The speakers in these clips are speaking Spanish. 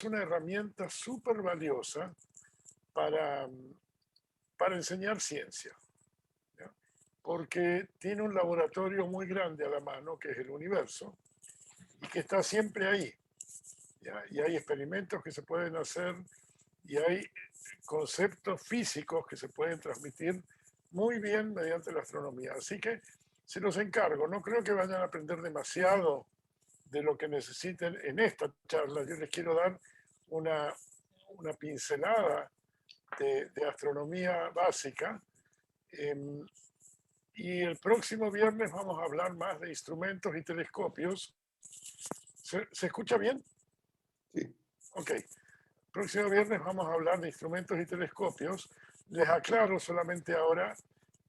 una herramienta súper valiosa para, para enseñar ciencia, ¿ya? Porque tiene un laboratorio muy grande a la mano, que es el universo, y que está siempre ahí, ¿ya? Y hay experimentos que se pueden hacer y hay conceptos físicos que se pueden transmitir muy bien mediante la astronomía. Así que se los encargo. No creo que vayan a aprender demasiado de lo que necesiten en esta charla. Yo les quiero dar una pincelada de astronomía básica. Y el próximo viernes vamos a hablar más de instrumentos y telescopios. ¿Se escucha bien? Sí. Ok. Próximo viernes vamos a hablar de instrumentos y telescopios. Les aclaro solamente ahora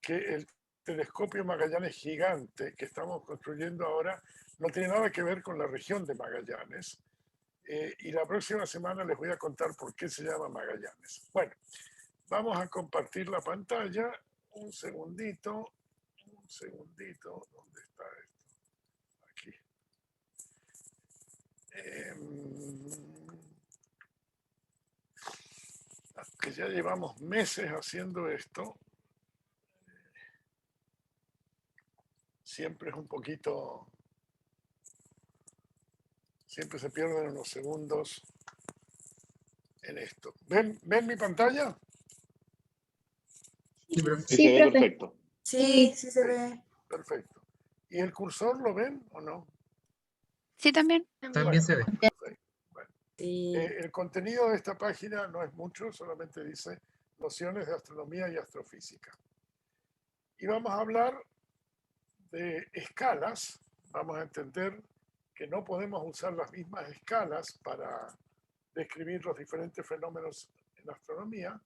que el telescopio Magallanes gigante que estamos construyendo ahora no tiene nada que ver con la región de Magallanes. Y la próxima semana les voy a contar por qué se llama Magallanes. Bueno, vamos a compartir la pantalla. Un segundito. Un segundito. ¿Dónde está esto? Aquí. Que ya llevamos meses haciendo esto, siempre es un poquito, siempre se pierden unos segundos en esto. ¿Ven mi pantalla? Sí, profe. Sí, Sí, se se ve profe. perfecto. Sí, sí se Sí, ve. perfecto. ¿Y el cursor lo ven o no? Sí, también. También Bueno, se ve. perfecto. Bueno, Sí. el contenido de esta página no es mucho, solamente dice nociones de astronomía y astrofísica. Y vamos a hablar de escalas. Vamos a entender que no podemos usar las mismas escalas para describir los diferentes fenómenos en astronomía.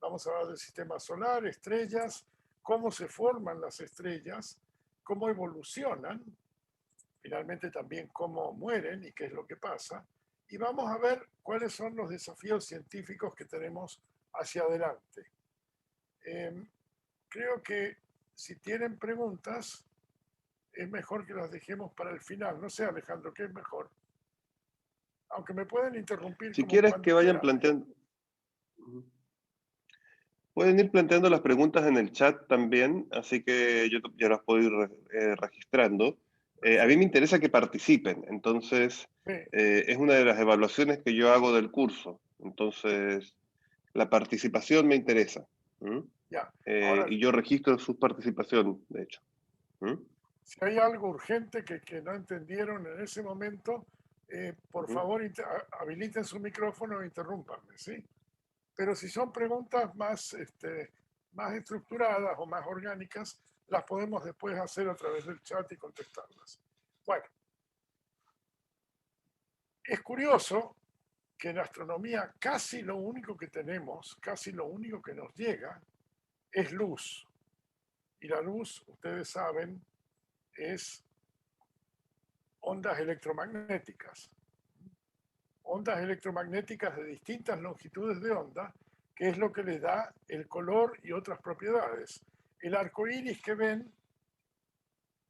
Vamos a hablar del sistema solar, estrellas, cómo se forman las estrellas, cómo evolucionan, finalmente también cómo mueren y qué es lo que pasa. Y vamos a ver cuáles son los desafíos científicos que tenemos hacia adelante. Creo que si tienen preguntas, es mejor que las dejemos para el final. No sé, Alejandro, ¿qué es mejor? Aunque me pueden interrumpir Si como quieres cuando que vayan quieran. planteando, pueden ir planteando las preguntas en el chat también, así que yo ya las puedo ir registrando. A mí me interesa que participen, entonces Sí, es una de las evaluaciones que yo hago del curso, entonces la participación me interesa. ¿Mm? ya. Ahora, Y yo registro su participación, de hecho. ¿Mm? si hay algo urgente que no entendieron en ese momento, por Ujú. favor habiliten su micrófono e interrúmpanme, ¿sí? Pero si son preguntas más, más estructuradas o más orgánicas, las podemos después hacer a través del chat y contestarlas. Bueno, es curioso que en astronomía casi lo único que tenemos, casi lo único que nos llega, es luz. Y la luz, ustedes saben, es ondas electromagnéticas. Ondas electromagnéticas de distintas longitudes de onda, que es lo que les da el color y otras propiedades. El arco iris que ven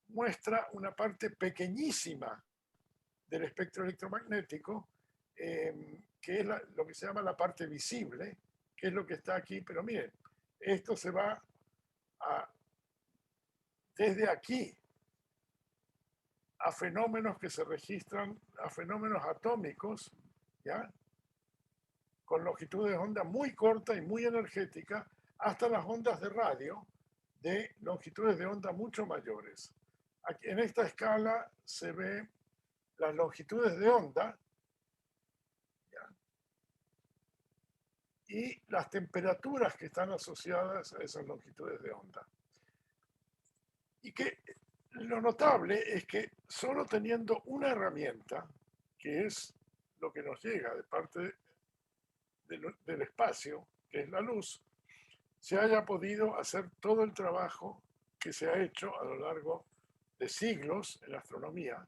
muestra una parte pequeñísima del espectro electromagnético, que es lo que se llama la parte visible, que es lo que está aquí. Pero miren, esto se va desde aquí a fenómenos que se registran, a fenómenos atómicos, ¿ya? Con longitudes de onda muy corta y muy energética, hasta las ondas de radio de longitudes de onda mucho mayores. Aquí, en esta escala se ve las longitudes de onda, ¿ya? Y las temperaturas que están asociadas a esas longitudes de onda. Y que lo notable es que solo teniendo una herramienta, que es lo que nos llega de parte del espacio, que es la luz, se haya podido hacer todo el trabajo que se ha hecho a lo largo de siglos en la astronomía.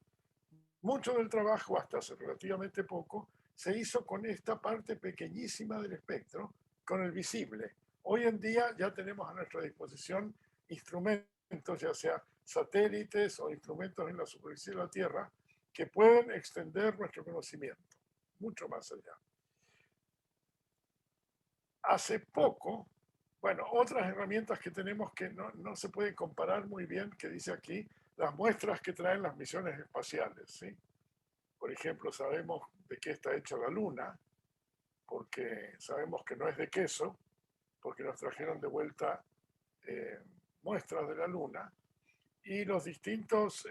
Mucho del trabajo, hasta hace relativamente poco, se hizo con esta parte pequeñísima del espectro, con el visible. Hoy en día ya tenemos a nuestra disposición instrumentos, ya sea satélites o instrumentos en la superficie de la Tierra, que pueden extender nuestro conocimiento mucho más allá. hace poco, bueno, otras herramientas que tenemos que no se pueden comparar muy bien, que dice aquí, las muestras que traen las misiones espaciales, ¿sí? Por ejemplo, sabemos de qué está hecha la Luna, porque sabemos que no es de queso, porque nos trajeron de vuelta muestras de la Luna, y los distintos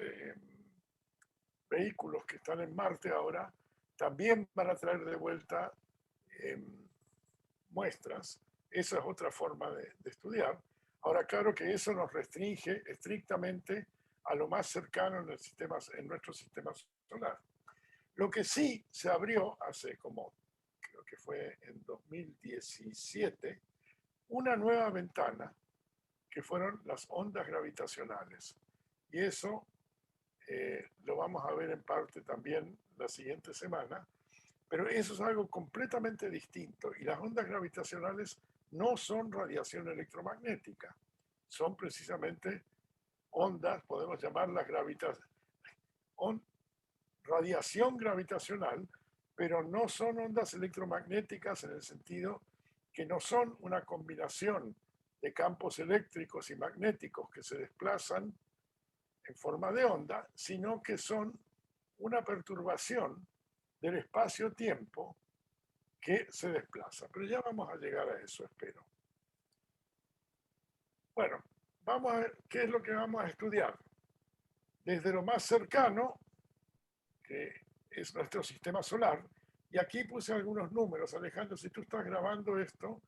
vehículos que están en Marte ahora también van a traer de vuelta muestras. Esa es otra forma de estudiar. Ahora, claro que eso nos restringe estrictamente a lo más cercano en nuestro sistema solar. Lo que sí se abrió hace como, creo que fue en 2017, una nueva ventana que fueron las ondas gravitacionales. Y eso lo vamos a ver en parte también la siguiente semana, pero eso es algo completamente distinto. Y las ondas gravitacionales no son radiación electromagnética, son precisamente ondas, podemos llamarlas radiación gravitacional, pero no son ondas electromagnéticas en el sentido que no son una combinación de campos eléctricos y magnéticos que se desplazan en forma de onda, sino que son una perturbación del espacio-tiempo que se desplaza. Pero ya vamos a llegar a eso, espero. Bueno, vamos a ver qué es lo que vamos a estudiar. Desde lo más cercano, que es nuestro sistema solar, y aquí puse algunos números. Alejandro, si tú estás grabando esto,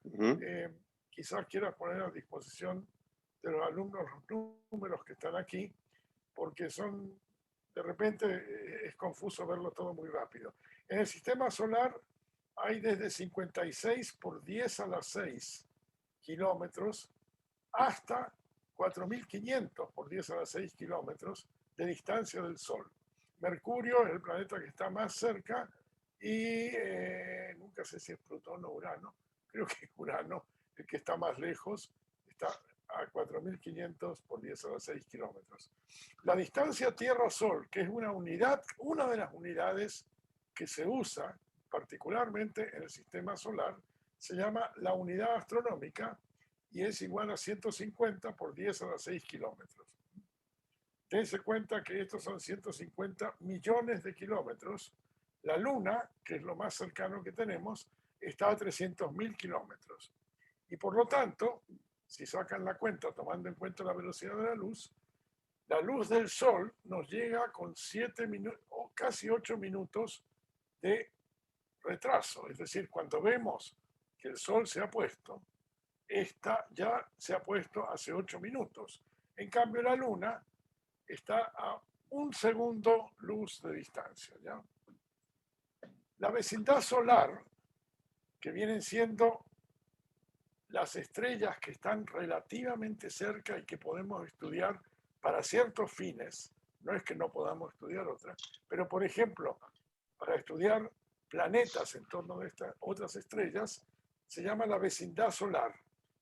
quizás quieras poner a disposición de los alumnos los números que están aquí, porque son, de repente es confuso verlo todo muy rápido. En el sistema solar hay desde 56 por 10 a la 6 kilómetros hasta 4.500 por 10 a la 6 kilómetros de distancia del Sol. Mercurio es el planeta que está más cerca y nunca sé si es Plutón o Urano, creo que es Urano el que está más lejos, está a 4.500 por 10 a la 6 kilómetros. La distancia Tierra-Sol, que es una de las unidades que se usa particularmente en el sistema solar, se llama la unidad astronómica y es igual a 150 por 10 a la 6 kilómetros. Dense cuenta que estos son 150 millones de kilómetros. La Luna, que es lo más cercano que tenemos, está a 300.000 kilómetros. Y por lo tanto, si sacan la cuenta tomando en cuenta la velocidad de la luz del Sol nos llega con 7 minutos o casi 8 minutos de retraso. Es decir, cuando vemos que el Sol se ha puesto, esta ya se ha puesto hace 8 minutos. En cambio, la Luna está a 1 segundo luz de distancia, ¿ya? La vecindad solar, que vienen siendo las estrellas que están relativamente cerca y que podemos estudiar para ciertos fines, no es que no podamos estudiar otras, pero por ejemplo, para estudiar planetas en torno de estas otras estrellas, se llama la vecindad solar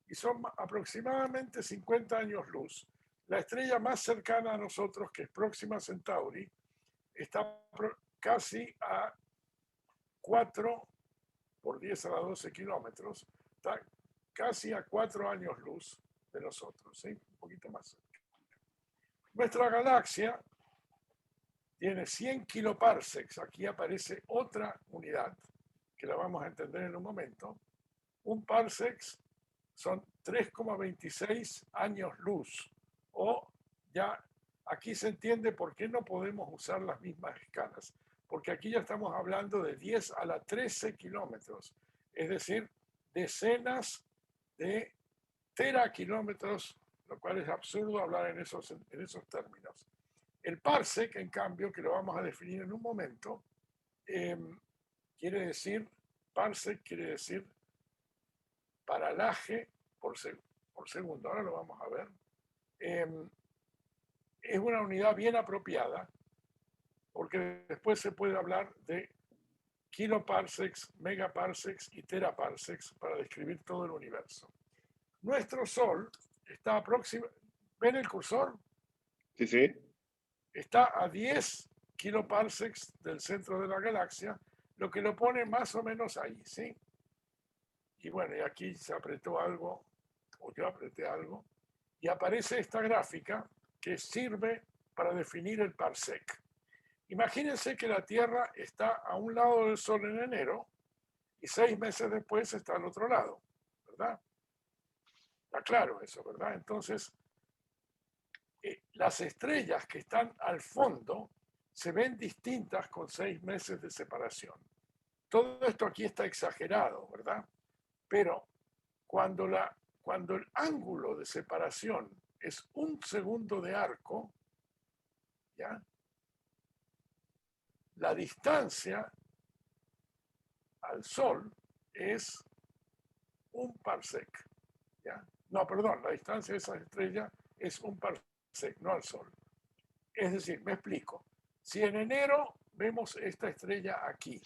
y son aproximadamente 50 años luz. La estrella más cercana a nosotros, que es Próxima Centauri, está casi a 4 por 10 a la 12 kilómetros, está casi a 4 años luz de nosotros, ¿sí? Un poquito más cerca. Nuestra galaxia tiene 100 kiloparsecs. Aquí aparece otra unidad que la vamos a entender en un momento. Un parsec son 3,26 años luz. O ya aquí se entiende por qué no podemos usar las mismas escalas. Porque aquí ya estamos hablando de 10 a la 13 kilómetros. Es decir, decenas de terakilómetros, lo cual es absurdo hablar en esos términos. El parsec, en cambio, que lo vamos a definir en un momento, quiere decir, parsec quiere decir paralaje por segundo. Ahora lo vamos a ver. Es una unidad bien apropiada porque después se puede hablar de kiloparsecs, megaparsecs y teraparsecs para describir todo el universo. Nuestro Sol está próximo. ¿Ven el cursor? Sí, sí. Está a 10 kiloparsecs del centro de la galaxia, lo que lo pone más o menos ahí, ¿sí? y bueno, y aquí se apretó algo, o yo apreté algo, y aparece esta gráfica que sirve para definir el parsec. Imagínense que la Tierra está a un lado del Sol en enero y 6 meses después está al otro lado, ¿verdad? Está claro eso, ¿verdad? Entonces, las estrellas que están al fondo se ven distintas con 6 meses de separación. Todo esto aquí está exagerado, ¿verdad? Pero cuando el ángulo de separación es 1 segundo de arco, ¿ya? La distancia al Sol es un parsec, ¿ya? No, perdón, la distancia de esa estrella es un parsec, no al Sol. Es decir, me explico. Si en enero vemos esta estrella aquí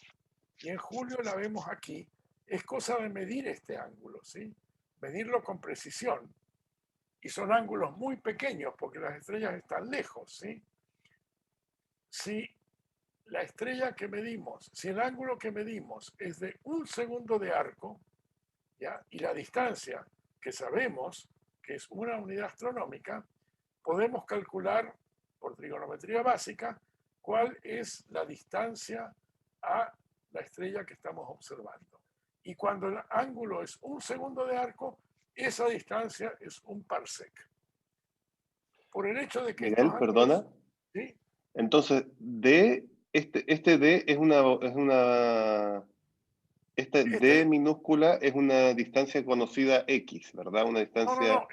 y en julio la vemos aquí, es cosa de medir este ángulo, ¿sí? Medirlo con precisión. Y son ángulos muy pequeños porque las estrellas están lejos, ¿sí? Si la estrella que medimos, si el ángulo que medimos es de 1 segundo de arco, ¿ya? Y la distancia, que sabemos que es una unidad astronómica, podemos calcular por trigonometría básica cuál es la distancia a la estrella que estamos observando. Y cuando el ángulo es 1 segundo de arco, esa distancia es un parsec. Por el hecho de que estos Miguel, ángulos... perdona. ¿sí? Entonces, D, este D esta D Este, minúscula es una distancia conocida X, ¿verdad? Una distancia... no.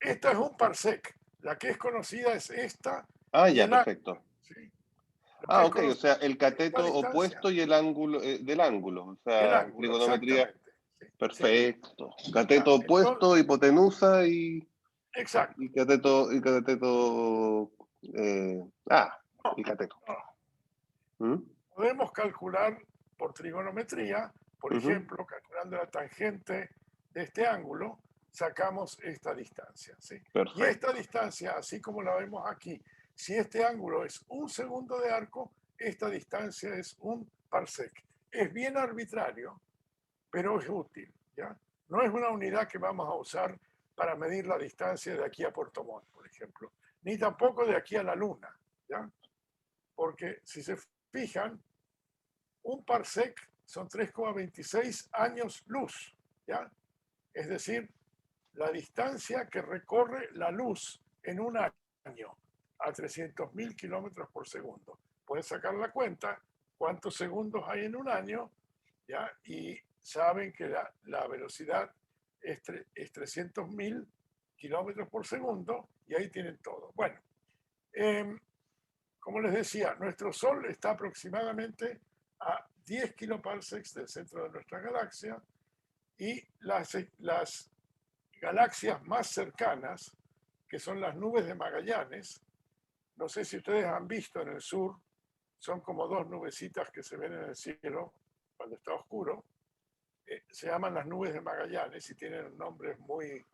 Esta es un parsec. La que es conocida es esta Ah, y ya, el ángulo. perfecto. ¿Sí? Lo que Ah, es ok, o conocido sea, el es esta cateto distancia opuesto y el ángulo del ángulo, o y el sea, ángulo, trigonometría, exactamente. Sí, sí, perfecto. ya. Cateto Entonces, opuesto, hipotenusa exacto. y cateto, ah, No, y cateto. no. ¿Mm? Podemos calcular por trigonometría, por Ujú, ejemplo, calculando la tangente de este ángulo, sacamos esta distancia, ¿sí? Y esta perfecto. distancia, así como la vemos aquí, si este ángulo es 1 segundo de arco, esta distancia es un parsec. Es bien arbitrario, pero es útil, ¿ya? No es una unidad que vamos a usar para medir la distancia de aquí a Puerto Montt, por ejemplo, ni tampoco de aquí a la Luna, ¿ya? Porque si se fijan, un parsec son 3,26 años luz, ¿ya? Es decir, la distancia que recorre la luz en un año a 300.000 kilómetros por segundo. Pueden sacar la cuenta cuántos segundos hay en un año, ¿ya? Y saben que la velocidad es 300.000 kilómetros por segundo y ahí tienen todo. Bueno, como les decía, nuestro Sol está aproximadamente a 10 kiloparsecs del centro de nuestra galaxia y las galaxias más cercanas, que son las nubes de Magallanes, no sé si ustedes han visto en el sur, son como dos nubecitas que se ven en el cielo cuando está oscuro, se llaman las nubes de Magallanes y tienen nombres muy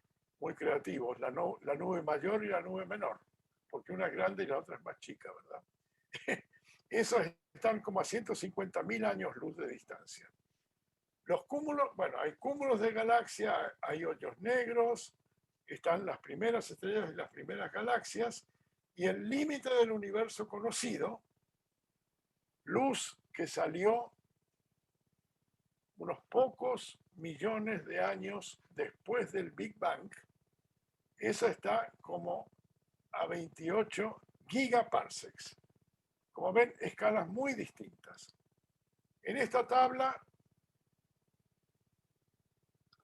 creativos, la nube mayor y la nube menor, porque una es grande y la otra es más chica, ¿verdad? Esos están como a 150.000 años luz de distancia. Los cúmulos, bueno, hay cúmulos de galaxia, hay hoyos negros, están las primeras estrellas y las primeras galaxias, y el límite del universo conocido, luz que salió unos pocos millones de años después del Big Bang, esa está como a 28 gigaparsecs. Como ven, escalas muy distintas. En esta tabla,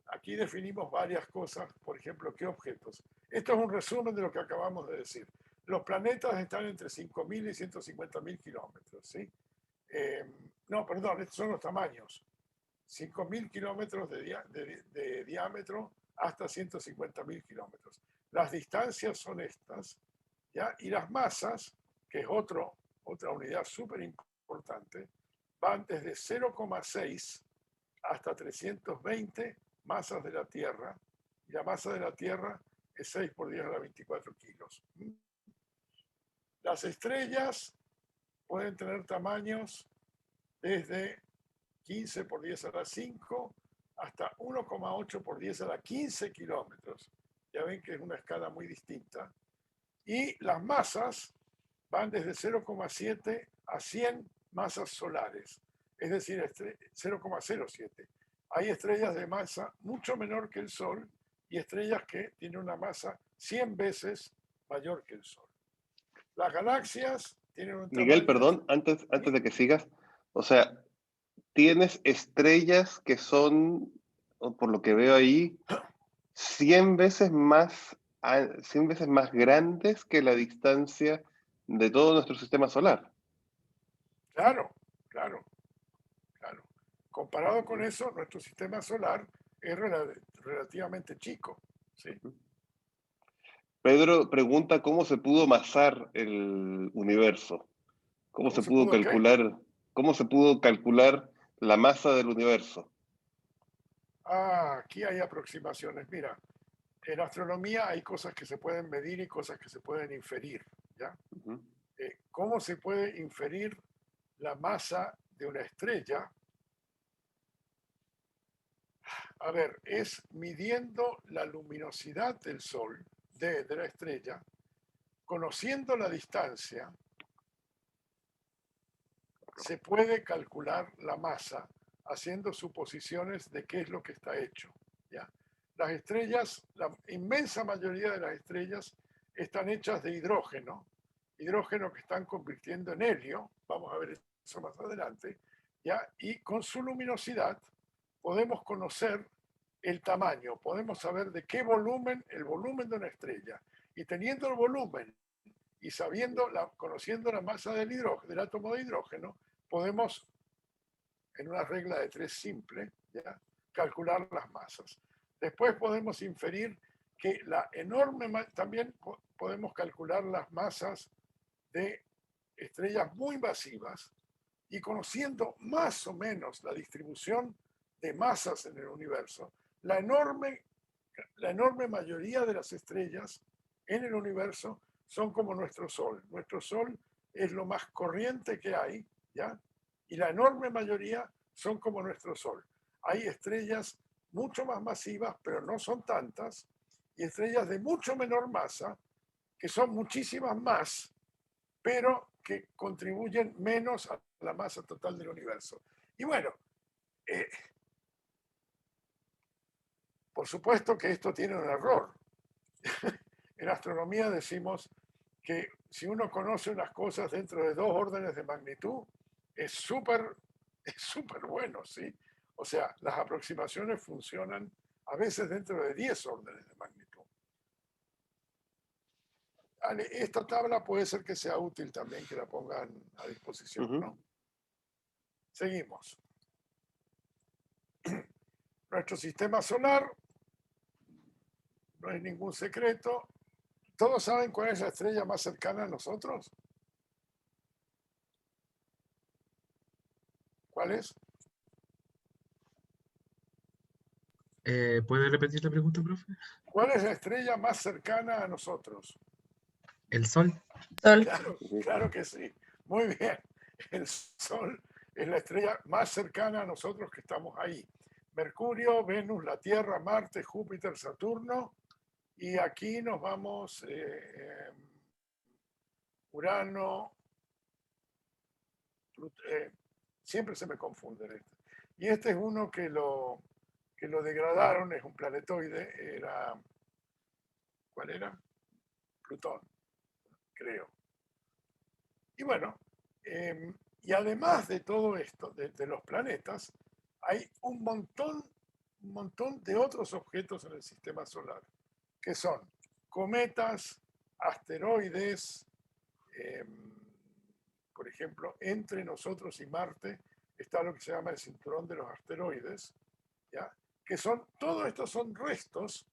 aquí definimos varias cosas, por ejemplo, qué objetos. Esto es un resumen de lo que acabamos de decir. Los planetas están entre 5.000 y 150.000 kilómetros, ¿sí? No, perdón, estos son los tamaños. 5.000 kilómetros de diámetro hasta 150.000 kilómetros. Las distancias son estas, ¿ya? Y las masas, que es otra unidad súper importante, van desde 0,6 hasta 320 masas de la Tierra, y la masa de la Tierra es 6 por 10 a la 24 kilos. Las estrellas pueden tener tamaños desde 15 por 10 a la 5 hasta 1,8 por 10 a la 15 kilómetros. Ya ven que es una escala muy distinta. Y las masas van desde 0,7 a 100 masas solares, es decir, 0,07. Hay estrellas de masa mucho menor que el Sol y estrellas que tienen una masa 100 veces mayor que el Sol. Las galaxias tienen un Miguel, tamaño... perdón, antes de que sigas, o sea, tienes estrellas que son, por lo que veo ahí, 100 veces más, 100 veces más grandes que la distancia de todo nuestro sistema solar. Claro, claro, claro. Comparado con eso, nuestro sistema solar es relativamente chico. ¿Sí? Pedro pregunta cómo se pudo masar el universo, ¿Cómo se pudo qué? cómo se pudo calcular la masa del universo. Aquí hay aproximaciones. Mira, en astronomía hay cosas que se pueden medir y cosas que se pueden inferir. ¿Ya? Ujú. ¿Cómo se puede inferir la masa de una estrella? A ver, es midiendo la luminosidad del Sol, de la estrella, conociendo la distancia, se puede calcular la masa haciendo suposiciones de qué es lo que está hecho. ¿Ya? Las estrellas, la inmensa mayoría de las estrellas están hechas de hidrógeno que están convirtiendo en helio, vamos a ver eso más adelante, ¿ya? Y con su luminosidad podemos conocer el tamaño, podemos saber de qué volumen, el volumen de una estrella. Y teniendo el volumen y conociendo la masa del átomo de hidrógeno, podemos, en una regla de 3 simple, ¿ya? Calcular las masas. Después podemos inferir que también podemos calcular las masas de estrellas muy masivas y conociendo más o menos la distribución de masas en el universo, la enorme mayoría de las estrellas en el universo son como nuestro Sol. Nuestro Sol es lo más corriente que hay, ¿ya? Y la enorme mayoría son como nuestro Sol. Hay estrellas mucho más masivas, pero no son tantas, y estrellas de mucho menor masa, que son muchísimas más, pero que contribuyen menos a la masa total del universo. Y bueno, por supuesto que esto tiene un error. En astronomía decimos que si uno conoce unas cosas dentro de 2 órdenes de magnitud, es súper bueno, ¿sí? O sea, las aproximaciones funcionan a veces dentro de 10 órdenes de magnitud. Esta tabla puede ser que sea útil también, que la pongan a disposición, ¿no? Seguimos. Nuestro sistema solar no es ningún secreto. ¿Todos saben cuál es la estrella más cercana a nosotros? ¿Cuál es? ¿Puede repetir la pregunta, profe? ¿Cuál es la estrella más cercana a nosotros? ¿El Sol? Sol. Claro que sí. Muy bien. El Sol es la estrella más cercana a nosotros que estamos ahí. Mercurio, Venus, la Tierra, Marte, Júpiter, Saturno. Y aquí nos vamos Urano. Siempre se me confunde este. Y este es uno que lo degradaron, es un planetoide. ¿Cuál era? Plutón, creo. Y bueno, y además de todo esto, de los planetas, hay un montón de otros objetos en el sistema solar, que son cometas, asteroides, por ejemplo, entre nosotros y Marte está lo que se llama el cinturón de los asteroides, ¿ya? Que todo esto son restos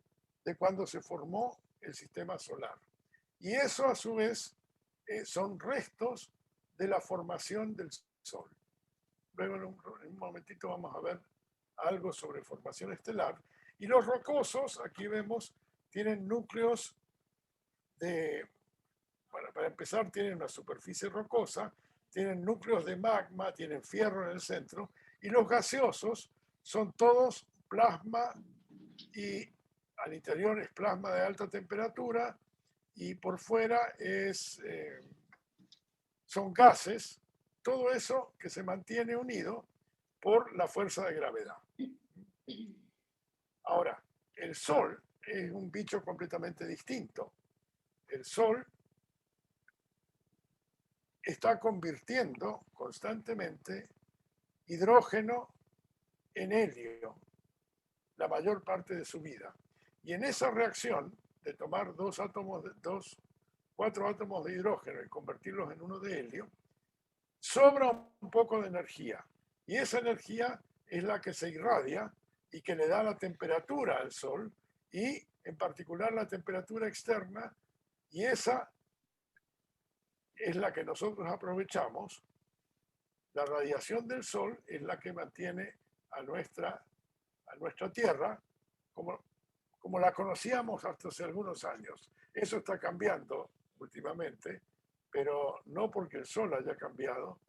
de cuando se formó el sistema solar. Y eso a su vez son restos de la formación del Sol. Luego en un momentito vamos a ver algo sobre formación estelar. Y los rocosos, aquí vemos, tienen núcleos para empezar, tienen una superficie rocosa, tienen núcleos de magma, tienen fierro en el centro, y los gaseosos son todos plasma y al interior es plasma de alta temperatura y por fuera son gases, todo eso que se mantiene unido por la fuerza de gravedad. Ahora, el Sol es un bicho completamente distinto. El Sol está convirtiendo constantemente hidrógeno en helio la mayor parte de su vida. Y en esa reacción de tomar 4 átomos de hidrógeno y convertirlos en uno de helio, sobra un poco de energía. Y esa energía es la que se irradia y que le da la temperatura al Sol y en particular la temperatura externa, y esa es la que nosotros aprovechamos. La radiación del Sol es la que mantiene a nuestra Tierra como la conocíamos hasta hace algunos años. Eso está cambiando últimamente, pero no porque el Sol haya cambiado,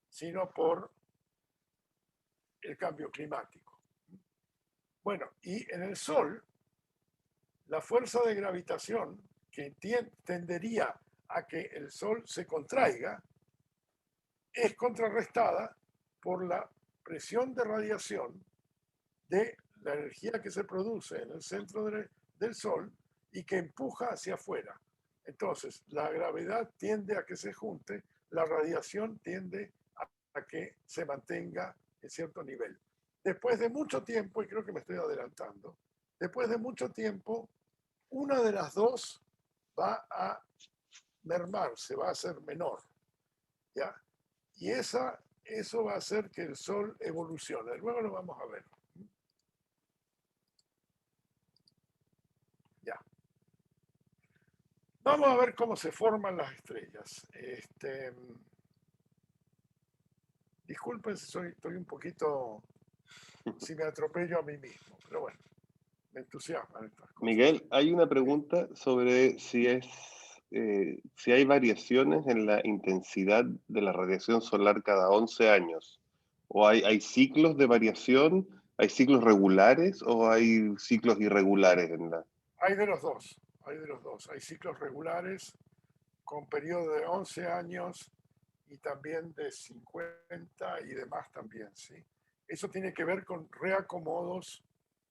sino por el cambio climático. Bueno, y en el Sol, la fuerza de gravitación que tendería a que el Sol se contraiga es contrarrestada por la presión de radiación de la energía que se produce en el centro del Sol y que empuja hacia afuera. Entonces, la gravedad tiende a que se junte, la radiación tiende a que se mantenga en cierto nivel. Después de mucho tiempo, y creo que me estoy adelantando, después de mucho tiempo, una de las dos va a mermarse, va a ser menor, ¿ya? Y eso va a hacer que el Sol evolucione. Luego lo vamos a ver. Ya. Vamos a ver cómo se forman las estrellas. Disculpen si estoy un poquito, si me atropello a mí mismo, pero bueno, me entusiasman estas cosas. Miguel, hay una pregunta sobre si hay variaciones en la intensidad de la radiación solar cada 11 años. ¿O hay ciclos de variación? ¿Hay ciclos regulares o hay ciclos irregulares en la...? Hay de los dos, hay de los dos. Hay ciclos regulares con periodo de 11 años y también de 50 y demás también, ¿sí? Eso tiene que ver con reacomodos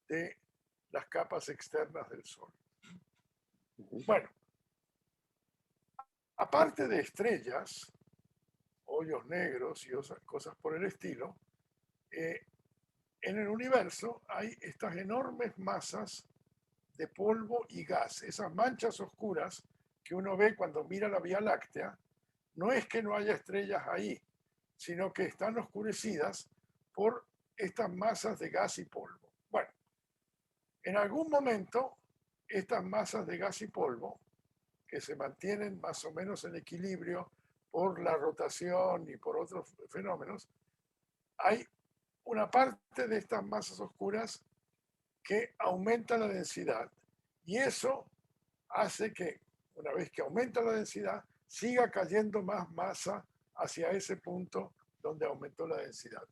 de las capas externas del Sol. Bueno, aparte de estrellas, hoyos negros y cosas por el estilo, en el universo hay estas enormes masas de polvo y gas, esas manchas oscuras que uno ve cuando mira la Vía Láctea. No es que no haya estrellas ahí, sino que están oscurecidas por estas masas de gas y polvo. Bueno, en algún momento estas masas de gas y polvo, que se mantienen más o menos en equilibrio por la rotación y por otros fenómenos, hay una parte de estas masas oscuras que aumenta la densidad, y eso hace que, una vez que aumenta la densidad, siga cayendo más masa hacia ese punto donde aumentó la densidad.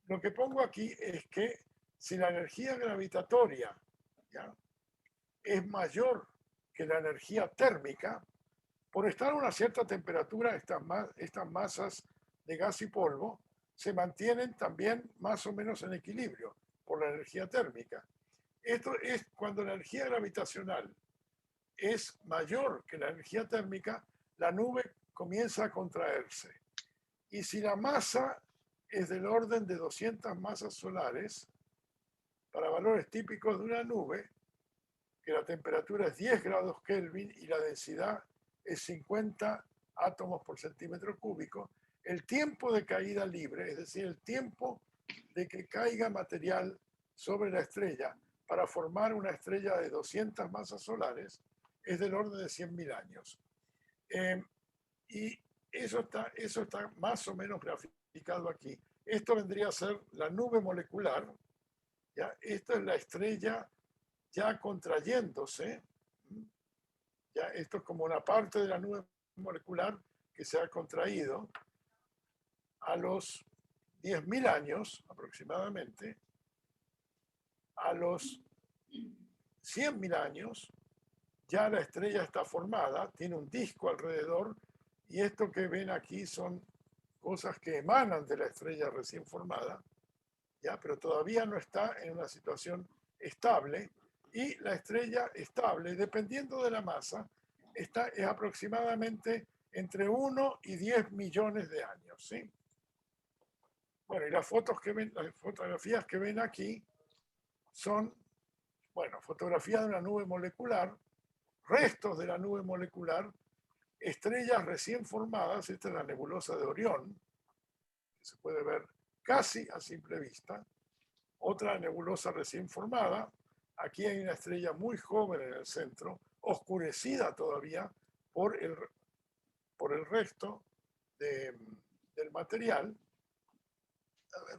Lo que pongo aquí es que si la energía gravitatoria, ¿ya?, es mayor que la energía térmica, por estar a una cierta temperatura, estas masas de gas y polvo se mantienen también más o menos en equilibrio por la energía térmica. Esto es cuando la energía gravitacional es mayor que la energía térmica, la nube comienza a contraerse. Y si la masa es del orden de 200 masas solares, para valores típicos de una nube, que la temperatura es 10 grados Kelvin y la densidad es 50 átomos por centímetro cúbico, el tiempo de caída libre, es decir, el tiempo de que caiga material sobre la estrella para formar una estrella de 200 masas solares, es del orden de 100.000 años. Y eso está más o menos graficado aquí. Esto vendría a ser la nube molecular, ¿ya? Esta es la estrella ya contrayéndose, ya esto es como una parte de la nube molecular que se ha contraído a los 10.000 años aproximadamente. los 100.000 años ya la estrella está formada, tiene un disco alrededor, y esto que ven aquí son cosas que emanan de la estrella recién formada, ¿ya? Pero todavía no está en una situación estable, y la estrella estable, dependiendo de la masa, es aproximadamente entre 1 y 10 millones de años, ¿sí? Bueno, y las fotografías que ven aquí son, bueno, fotografías de una nube molecular, restos de la nube molecular, estrellas recién formadas. Esta es la nebulosa de Orión, que se puede ver casi a simple vista. Otra nebulosa recién formada. Aquí hay una estrella muy joven en el centro, oscurecida todavía por el resto del material. A ver,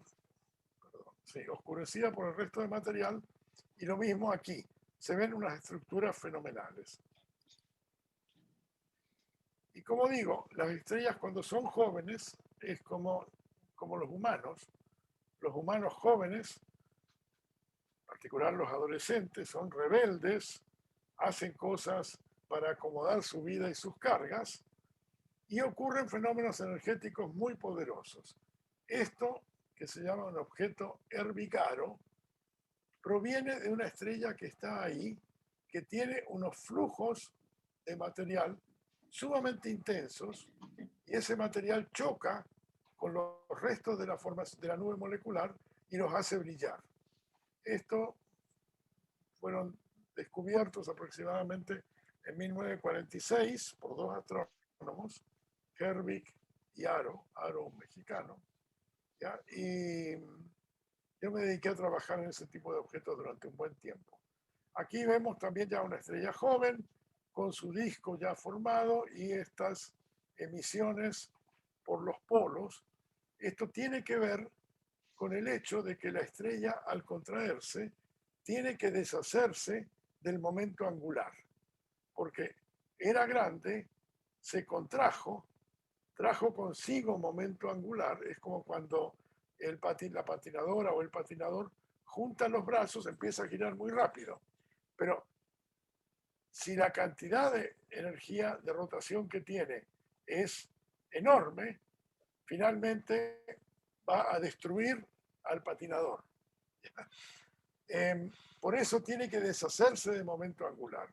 perdón, sí, oscurecida por el resto del material. Y lo mismo aquí, se ven unas estructuras fenomenales. Y como digo, las estrellas cuando son jóvenes es como los humanos. Los humanos jóvenes, en particular los adolescentes, son rebeldes, hacen cosas para acomodar su vida y sus cargas, y ocurren fenómenos energéticos muy poderosos. Esto, que se llama un objeto Herbigaro, proviene de una estrella que está ahí, que tiene unos flujos de material sumamente intensos, y ese material choca con los restos de la nube molecular y los hace brillar. Esto fueron descubiertos aproximadamente en 1946 por dos astrónomos, Herbig y Aro un mexicano, ¿ya? Y yo me dediqué a trabajar en ese tipo de objetos durante un buen tiempo. Aquí vemos también ya una estrella joven con su disco ya formado y estas emisiones por los polos. Esto tiene que ver con el hecho de que la estrella, al contraerse, tiene que deshacerse del momento angular, porque era grande, se contrajo, trajo consigo momento angular. Es como cuando la patinadora o el patinador juntan los brazos, empieza a girar muy rápido. Pero si la cantidad de energía de rotación que tiene es enorme, finalmente va a destruir al patinador. Por eso tiene que deshacerse de momento angular.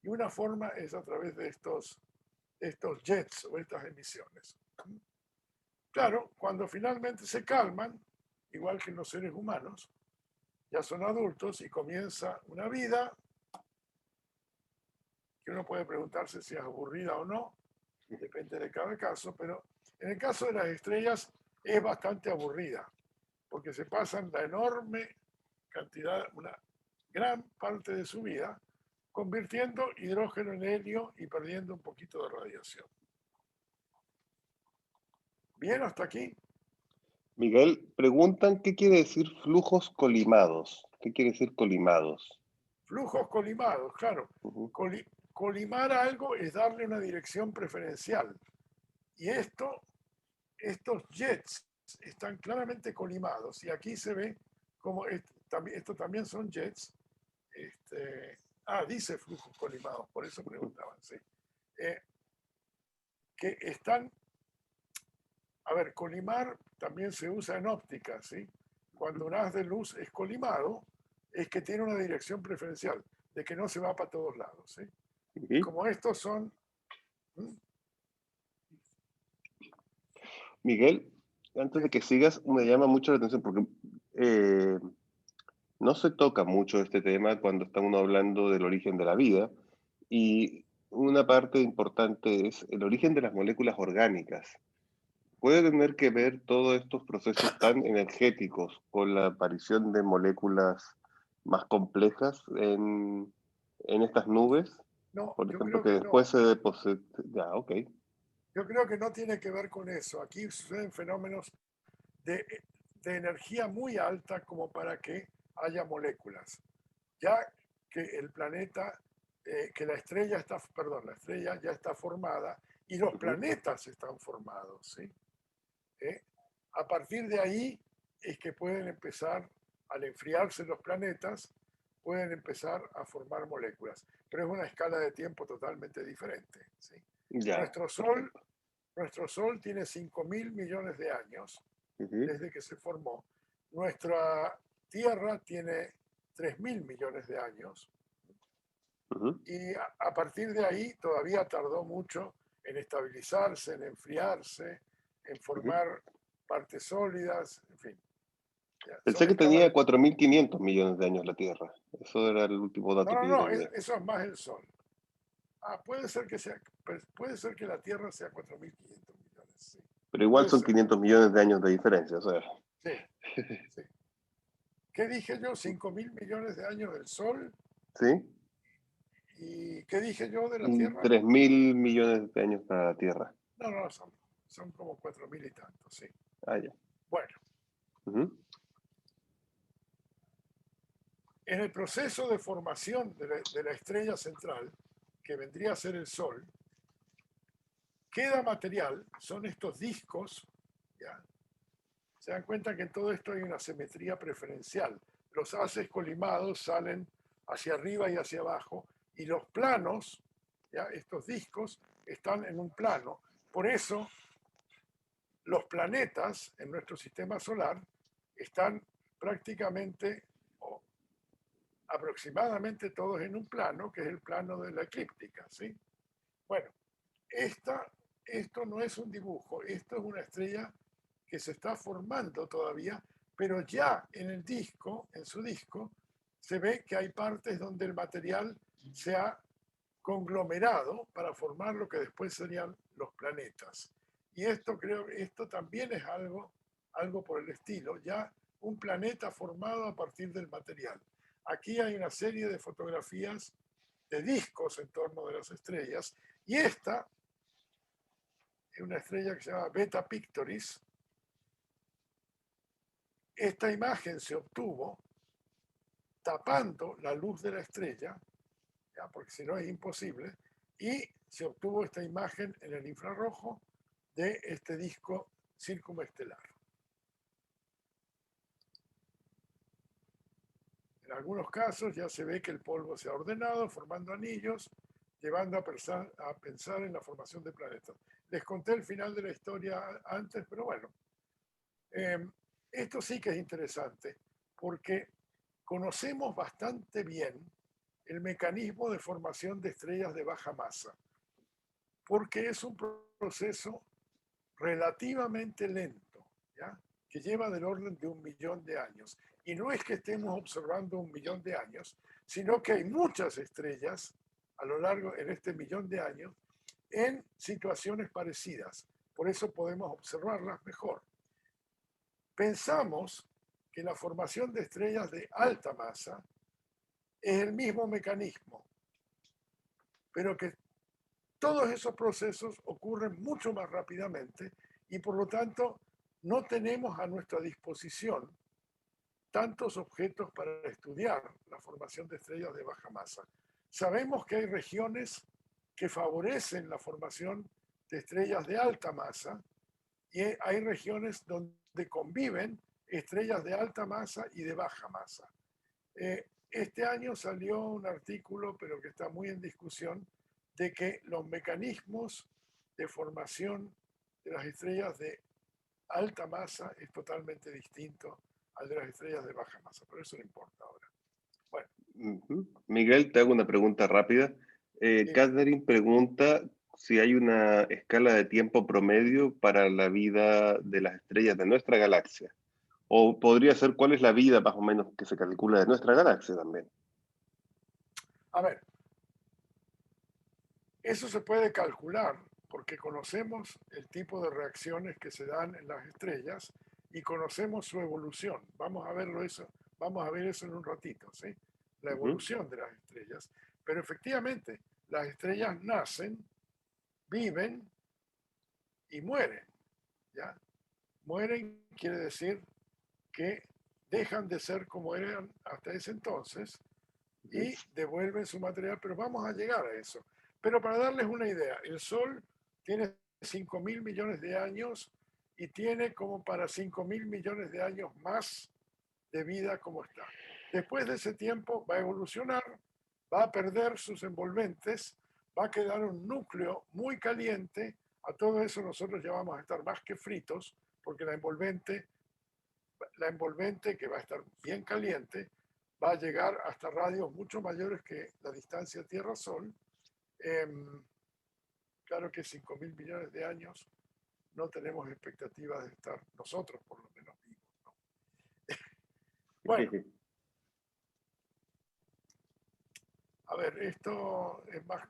Y una forma es a través de estos jets o estas emisiones. Claro, cuando finalmente se calman, igual que los seres humanos, ya son adultos y comienza una vida que uno puede preguntarse si es aburrida o no, depende de cada caso, pero en el caso de las estrellas es bastante aburrida, porque se pasan la enorme cantidad, una gran parte de su vida, convirtiendo hidrógeno en helio y perdiendo un poquito de radiación. Bien, hasta aquí. Miguel, preguntan qué quiere decir flujos colimados. ¿Qué quiere decir colimados? Flujos colimados, claro. Colimar algo es darle una dirección preferencial. Y estos jets están claramente colimados. Y aquí se ve como esto también son jets. Dice flujos colimados, por eso preguntaban, sí. Que están, a ver, colimar también se usa en óptica, ¿sí? Cuando un haz de luz es colimado, es que tiene una dirección preferencial, de que no se va para todos lados, ¿sí? Y como estos son... Miguel, antes de que sigas, me llama mucho la atención porque no se toca mucho este tema cuando está uno hablando del origen de la vida, y una parte importante es el origen de las moléculas orgánicas. ¿Puede tener que ver todos estos procesos tan energéticos con la aparición de moléculas más complejas en estas nubes? No, Por yo ejemplo, creo que que después no. se deposita... Ya, ok. Yo creo que no tiene que ver con eso. Aquí suceden fenómenos de energía muy alta como para que haya moléculas. Ya que el planeta, que la estrella ya está formada y los planetas están formados, ¿sí? A partir de ahí es que pueden empezar, al enfriarse los planetas, pueden empezar a formar moléculas. Pero es una escala de tiempo totalmente diferente, ¿sí? Ya, Nuestro perfecto. nuestro Sol tiene 5.000 millones de años Ujú, desde que se formó. Nuestra Tierra tiene 3.000 millones de años ujú, y a partir de ahí todavía tardó mucho en estabilizarse, en enfriarse, en ujú. formar partes sólidas, en fin. Ya, Pensé son que escalas tenía de tiempo. 4.500 millones de años la Tierra. Eso era el último No, dato no, que yo no, tenía. eso es más el Sol. Puede ser que sea, puede ser que la Tierra sea 4.500 millones, sí. Pero igual Puede son ser, 500 millones de años de diferencia, o sea. sí, sí. ¿Qué dije yo? 5.000 millones de años del Sol. ¿Sí? ¿Y qué dije yo de la Y Tierra? 3.000 millones de años para la Tierra. No, no, son como 4.000 y tantos, sí. Ah, ya. Bueno, Ujú, en el proceso de formación de la estrella central, que vendría a ser el Sol, queda material, son estos discos, ¿ya? Se dan cuenta que en todo esto hay una simetría preferencial. Los haces colimados salen hacia arriba y hacia abajo, y los planos, ¿ya? Estos discos, están en un plano. Por eso, los planetas en nuestro sistema solar están prácticamente o aproximadamente todos en un plano, que es el plano de la eclíptica, ¿sí? Bueno, esta, esto no es un dibujo, esto es una estrella que se está formando todavía, pero ya en el disco, en su disco, se ve que hay partes donde el material se ha conglomerado para formar lo que después serían los planetas. Y esto creo que esto también es algo por el estilo, ya un planeta formado a partir del material. Aquí hay una serie de fotografías de discos en torno de las estrellas y esta es una estrella que se llama Beta Pictoris. Esta imagen se obtuvo tapando la luz de la estrella, ¿ya? Porque si no es imposible, y se obtuvo esta imagen en el infrarrojo de este disco circunestelar. En algunos casos ya se ve que el polvo se ha ordenado, formando anillos, llevando a pensar en la formación de planetas. Les conté el final de la historia antes, pero bueno, eh, esto sí que es interesante, porque conocemos bastante bien el mecanismo de formación de estrellas de baja masa, porque es un proceso relativamente lento, ¿ya? Que lleva del orden de 1.000.000 de años. Y no es que estemos observando 1.000.000 de años, sino que hay muchas estrellas a lo largo en este 1.000.000 de años en situaciones parecidas. Por eso podemos observarlas mejor. Pensamos que la formación de estrellas de alta masa es el mismo mecanismo, pero que todos esos procesos ocurren mucho más rápidamente y por lo tanto no tenemos a nuestra disposición tantos objetos para estudiar la formación de estrellas de baja masa. Sabemos que hay regiones que favorecen la formación de estrellas de alta masa y hay regiones donde conviven estrellas de alta masa y de baja masa. Este año salió un artículo, pero que está muy en discusión, de que los mecanismos de formación de las estrellas de alta masa es totalmente distinto al de las estrellas de baja masa, pero eso no importa ahora. Bueno, ujú. Miguel, te hago una pregunta rápida. dime. Catherine pregunta si hay una escala de tiempo promedio para la vida de las estrellas de nuestra galaxia. O podría ser cuál es la vida más o menos que se calcula de nuestra galaxia también. A ver, eso se puede calcular porque conocemos el tipo de reacciones que se dan en las estrellas y conocemos su evolución. Vamos a ver eso en un ratito, ¿sí? La Ujú, evolución de las estrellas. Pero efectivamente, las estrellas nacen, viven y mueren, ¿ya? Mueren quiere decir que dejan de ser como eran hasta ese entonces ujú. y devuelven su material, pero vamos a llegar a eso. Pero para darles una idea, el Sol tiene 5.000 millones de años y tiene como para 5.000 millones de años más de vida como está. Después de ese tiempo va a evolucionar, va a perder sus envolventes, va a quedar un núcleo muy caliente. A todo eso nosotros ya vamos a estar más que fritos, porque la envolvente que va a estar bien caliente va a llegar hasta radios mucho mayores que la distancia Tierra-Sol. Claro que 5.000 millones de años no tenemos expectativas de estar nosotros por lo menos vivos, ¿no? Bueno, a ver, esto es más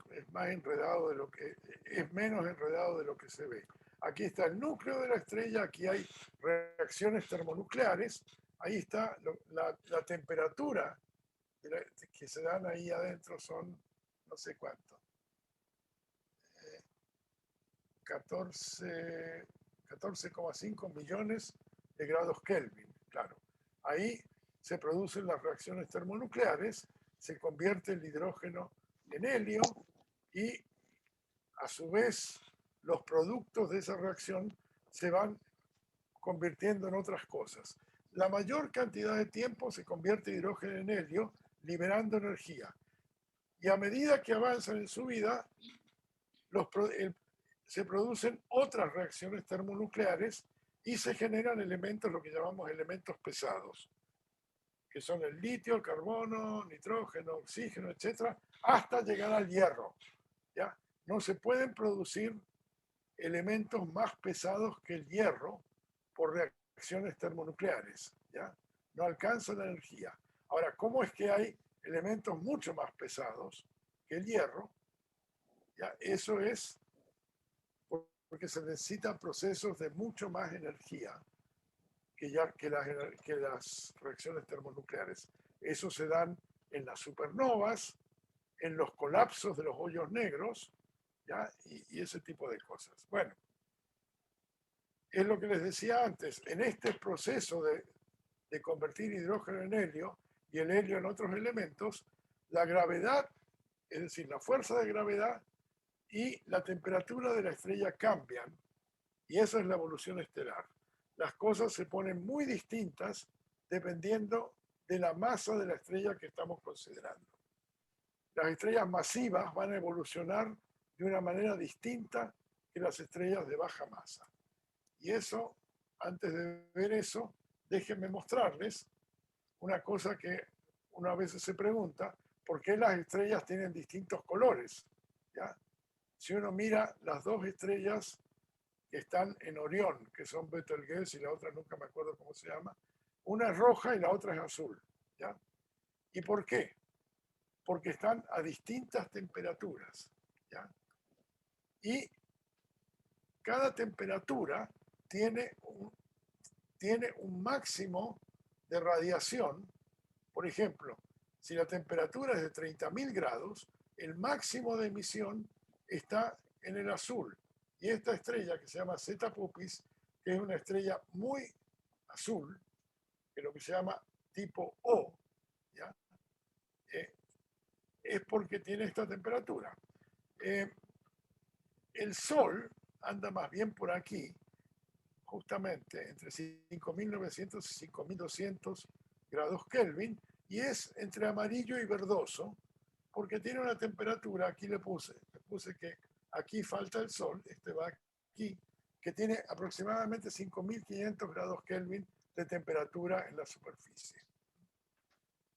enredado de lo que es menos enredado de lo que se ve. Aquí está el núcleo de la estrella, aquí hay reacciones termonucleares, ahí está la temperatura que se dan ahí adentro son no sé cuánto, 14,5 millones de grados Kelvin, claro. Ahí se producen las reacciones termonucleares, se convierte el hidrógeno en helio y a su vez los productos de esa reacción se van convirtiendo en otras cosas. La mayor cantidad de tiempo se convierte hidrógeno en helio, liberando energía. Y a medida que avanzan en su vida, se producen otras reacciones termonucleares y se generan elementos, lo que llamamos elementos pesados, que son el litio, el carbono, nitrógeno, oxígeno, etcétera, hasta llegar al hierro. ¿Ya? No se pueden producir elementos más pesados que el hierro por reacciones termonucleares. ¿Ya? No alcanza la energía. Ahora, ¿cómo es que hay elementos mucho más pesados que el hierro? ¿Ya? Eso es porque se necesitan procesos de mucho más energía que las reacciones termonucleares. Eso se dan en las supernovas, en los colapsos de los hoyos negros, ¿ya? Y ese tipo de cosas. Bueno, es lo que les decía antes, en este proceso de convertir hidrógeno en helio y el helio en otros elementos, la gravedad, es decir, la fuerza de gravedad y la temperatura de la estrella cambian, y eso es la evolución estelar. Las cosas se ponen muy distintas dependiendo de la masa de la estrella que estamos considerando. Las estrellas masivas van a evolucionar de una manera distinta que las estrellas de baja masa. Y eso, antes de ver eso, déjenme mostrarles una cosa que una vez se pregunta, ¿por qué las estrellas tienen distintos colores? ¿Ya? Si uno mira las dos estrellas que están en Orión, que son Betelgeuse y la otra nunca me acuerdo cómo se llama, una es roja y la otra es azul. ¿Ya? ¿Y por qué? Porque están a distintas temperaturas. ¿Ya? Y cada temperatura tiene un máximo de radiación. Por ejemplo, si la temperatura es de 30.000 grados, el máximo de emisión está en el azul. Y esta estrella, que se llama Zeta Puppis, que es una estrella muy azul, que es lo que se llama tipo O, ¿ya? Es porque tiene esta temperatura. El Sol anda más bien por aquí, justamente entre 5.900 y 5.200 grados Kelvin, y es entre amarillo y verdoso, porque tiene una temperatura, aquí le puse que aquí falta el Sol, este va aquí, que tiene aproximadamente 5.500 grados Kelvin de temperatura en la superficie.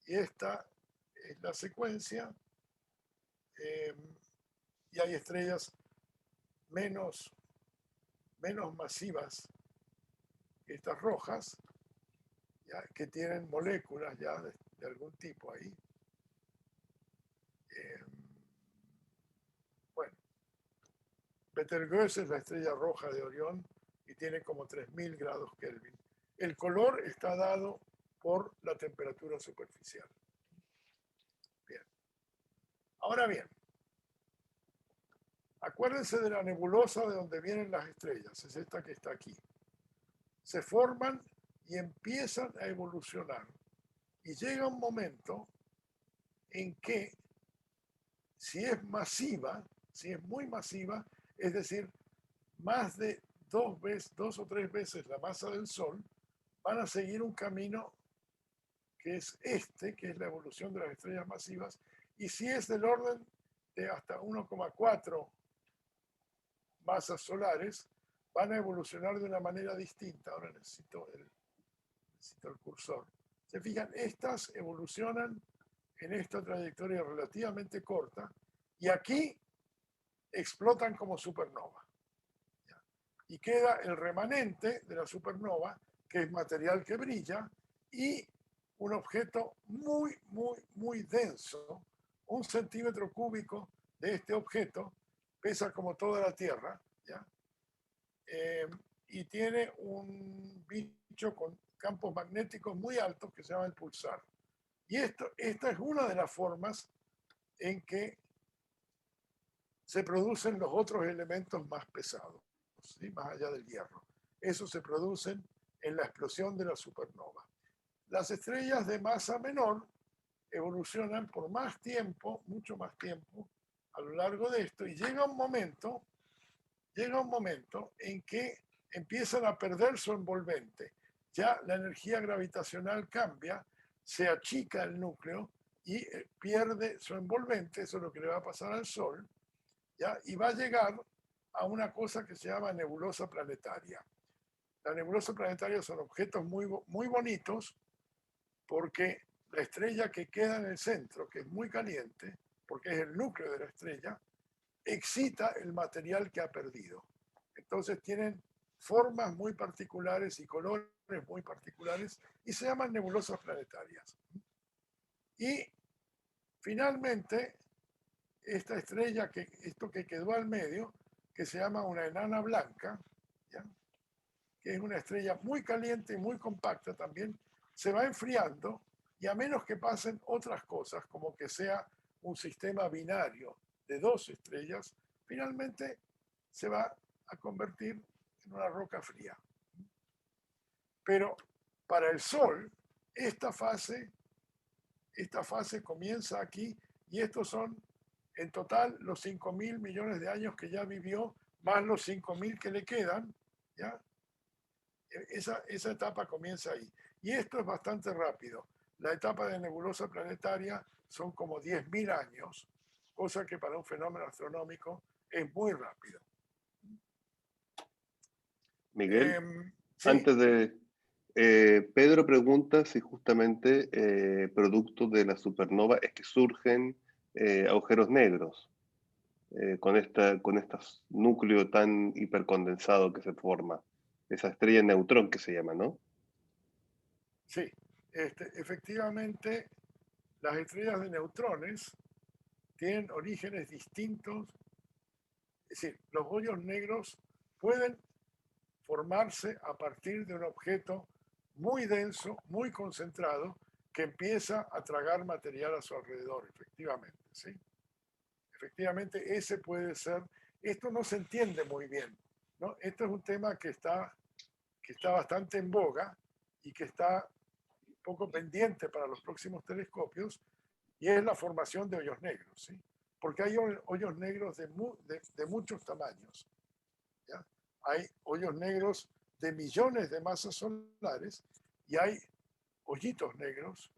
Y esta es la secuencia, y hay estrellas menos masivas que estas rojas, ¿ya? Que tienen moléculas ya de algún tipo ahí. Bueno, Betelgeuse es la estrella roja de Orión y tiene como 3.000 grados Kelvin. El color está dado por la temperatura superficial. Bien. Ahora bien, acuérdense de la nebulosa de donde vienen las estrellas, es esta que está aquí. Se forman y empiezan a evolucionar. Y llega un momento en que, si es masiva, si es muy masiva, es decir, más de 2 o 3 veces la masa del Sol, van a seguir un camino que es este, que es la evolución de las estrellas masivas, y si es del orden de hasta 1,4 masas solares, van a evolucionar de una manera distinta. Ahora necesito el cursor. Se fijan, estas evolucionan en esta trayectoria relativamente corta y aquí explotan como supernova. Y queda el remanente de la supernova, que es material que brilla, y un objeto muy, muy, muy denso. 1 centímetro cúbico de este objeto pesa como toda la Tierra, ¿ya? Y tiene un bicho con campos magnéticos muy altos que se llama el pulsar. Y esta es una de las formas en que se producen los otros elementos más pesados, ¿sí? Más allá del hierro. Esos se producen en la explosión de la supernova. Las estrellas de masa menor evolucionan por más tiempo, mucho más tiempo, a lo largo de esto, y llega un momento en que empiezan a perder su envolvente. Ya la energía gravitacional cambia, se achica el núcleo y pierde su envolvente, eso es lo que le va a pasar al Sol, ¿ya? Y va a llegar a una cosa que se llama nebulosa planetaria. La nebulosa planetaria son objetos muy, muy bonitos porque la estrella que queda en el centro, que es muy caliente, porque es el núcleo de la estrella, excita el material que ha perdido. Entonces tienen formas muy particulares y colores muy particulares y se llaman nebulosas planetarias. Y finalmente, esta estrella, esto que quedó al medio, que se llama una enana blanca, ¿ya? Que es una estrella muy caliente y muy compacta también, se va enfriando y a menos que pasen otras cosas, como que sea un sistema binario de 2 estrellas, finalmente se va a convertir en una roca fría. Pero para el Sol, esta fase comienza aquí y estos son en total los 5.000 millones de años que ya vivió, más los 5.000 que le quedan, ¿ya? Esa etapa comienza ahí. Y esto es bastante rápido. La etapa de nebulosa planetaria son como 10.000 años, cosa que para un fenómeno astronómico es muy rápido. Miguel, Sí, antes de... Pedro pregunta si justamente producto de la supernova es que surgen agujeros negros con este núcleo tan hipercondensado que se forma, esa estrella neutrón que se llama, ¿no? sí. Efectivamente, las estrellas de neutrones tienen orígenes distintos. Es decir, los hoyos negros pueden formarse a partir de un objeto muy denso, muy concentrado, que empieza a tragar material a su alrededor, efectivamente, ¿sí? Efectivamente, ese puede ser. Esto no se entiende muy bien, ¿no? Esto es un tema que está bastante en boga y que está un poco pendiente para los próximos telescopios, y es la formación de hoyos negros, ¿sí? Porque hay hoyos negros de muchos tamaños, ¿ya? Hay hoyos negros de millones de masas solares y hay hoyitos negros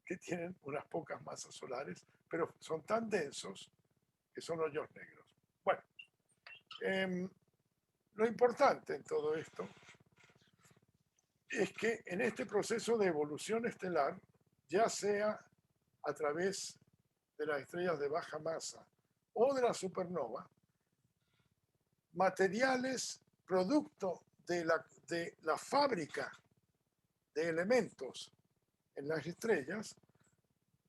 que tienen unas pocas masas solares, pero son tan densos que son hoyos negros. Bueno, lo importante en todo esto es que en este proceso de evolución estelar, ya sea a través de las estrellas de baja masa o de la supernova, materiales producto de la fábrica de elementos en las estrellas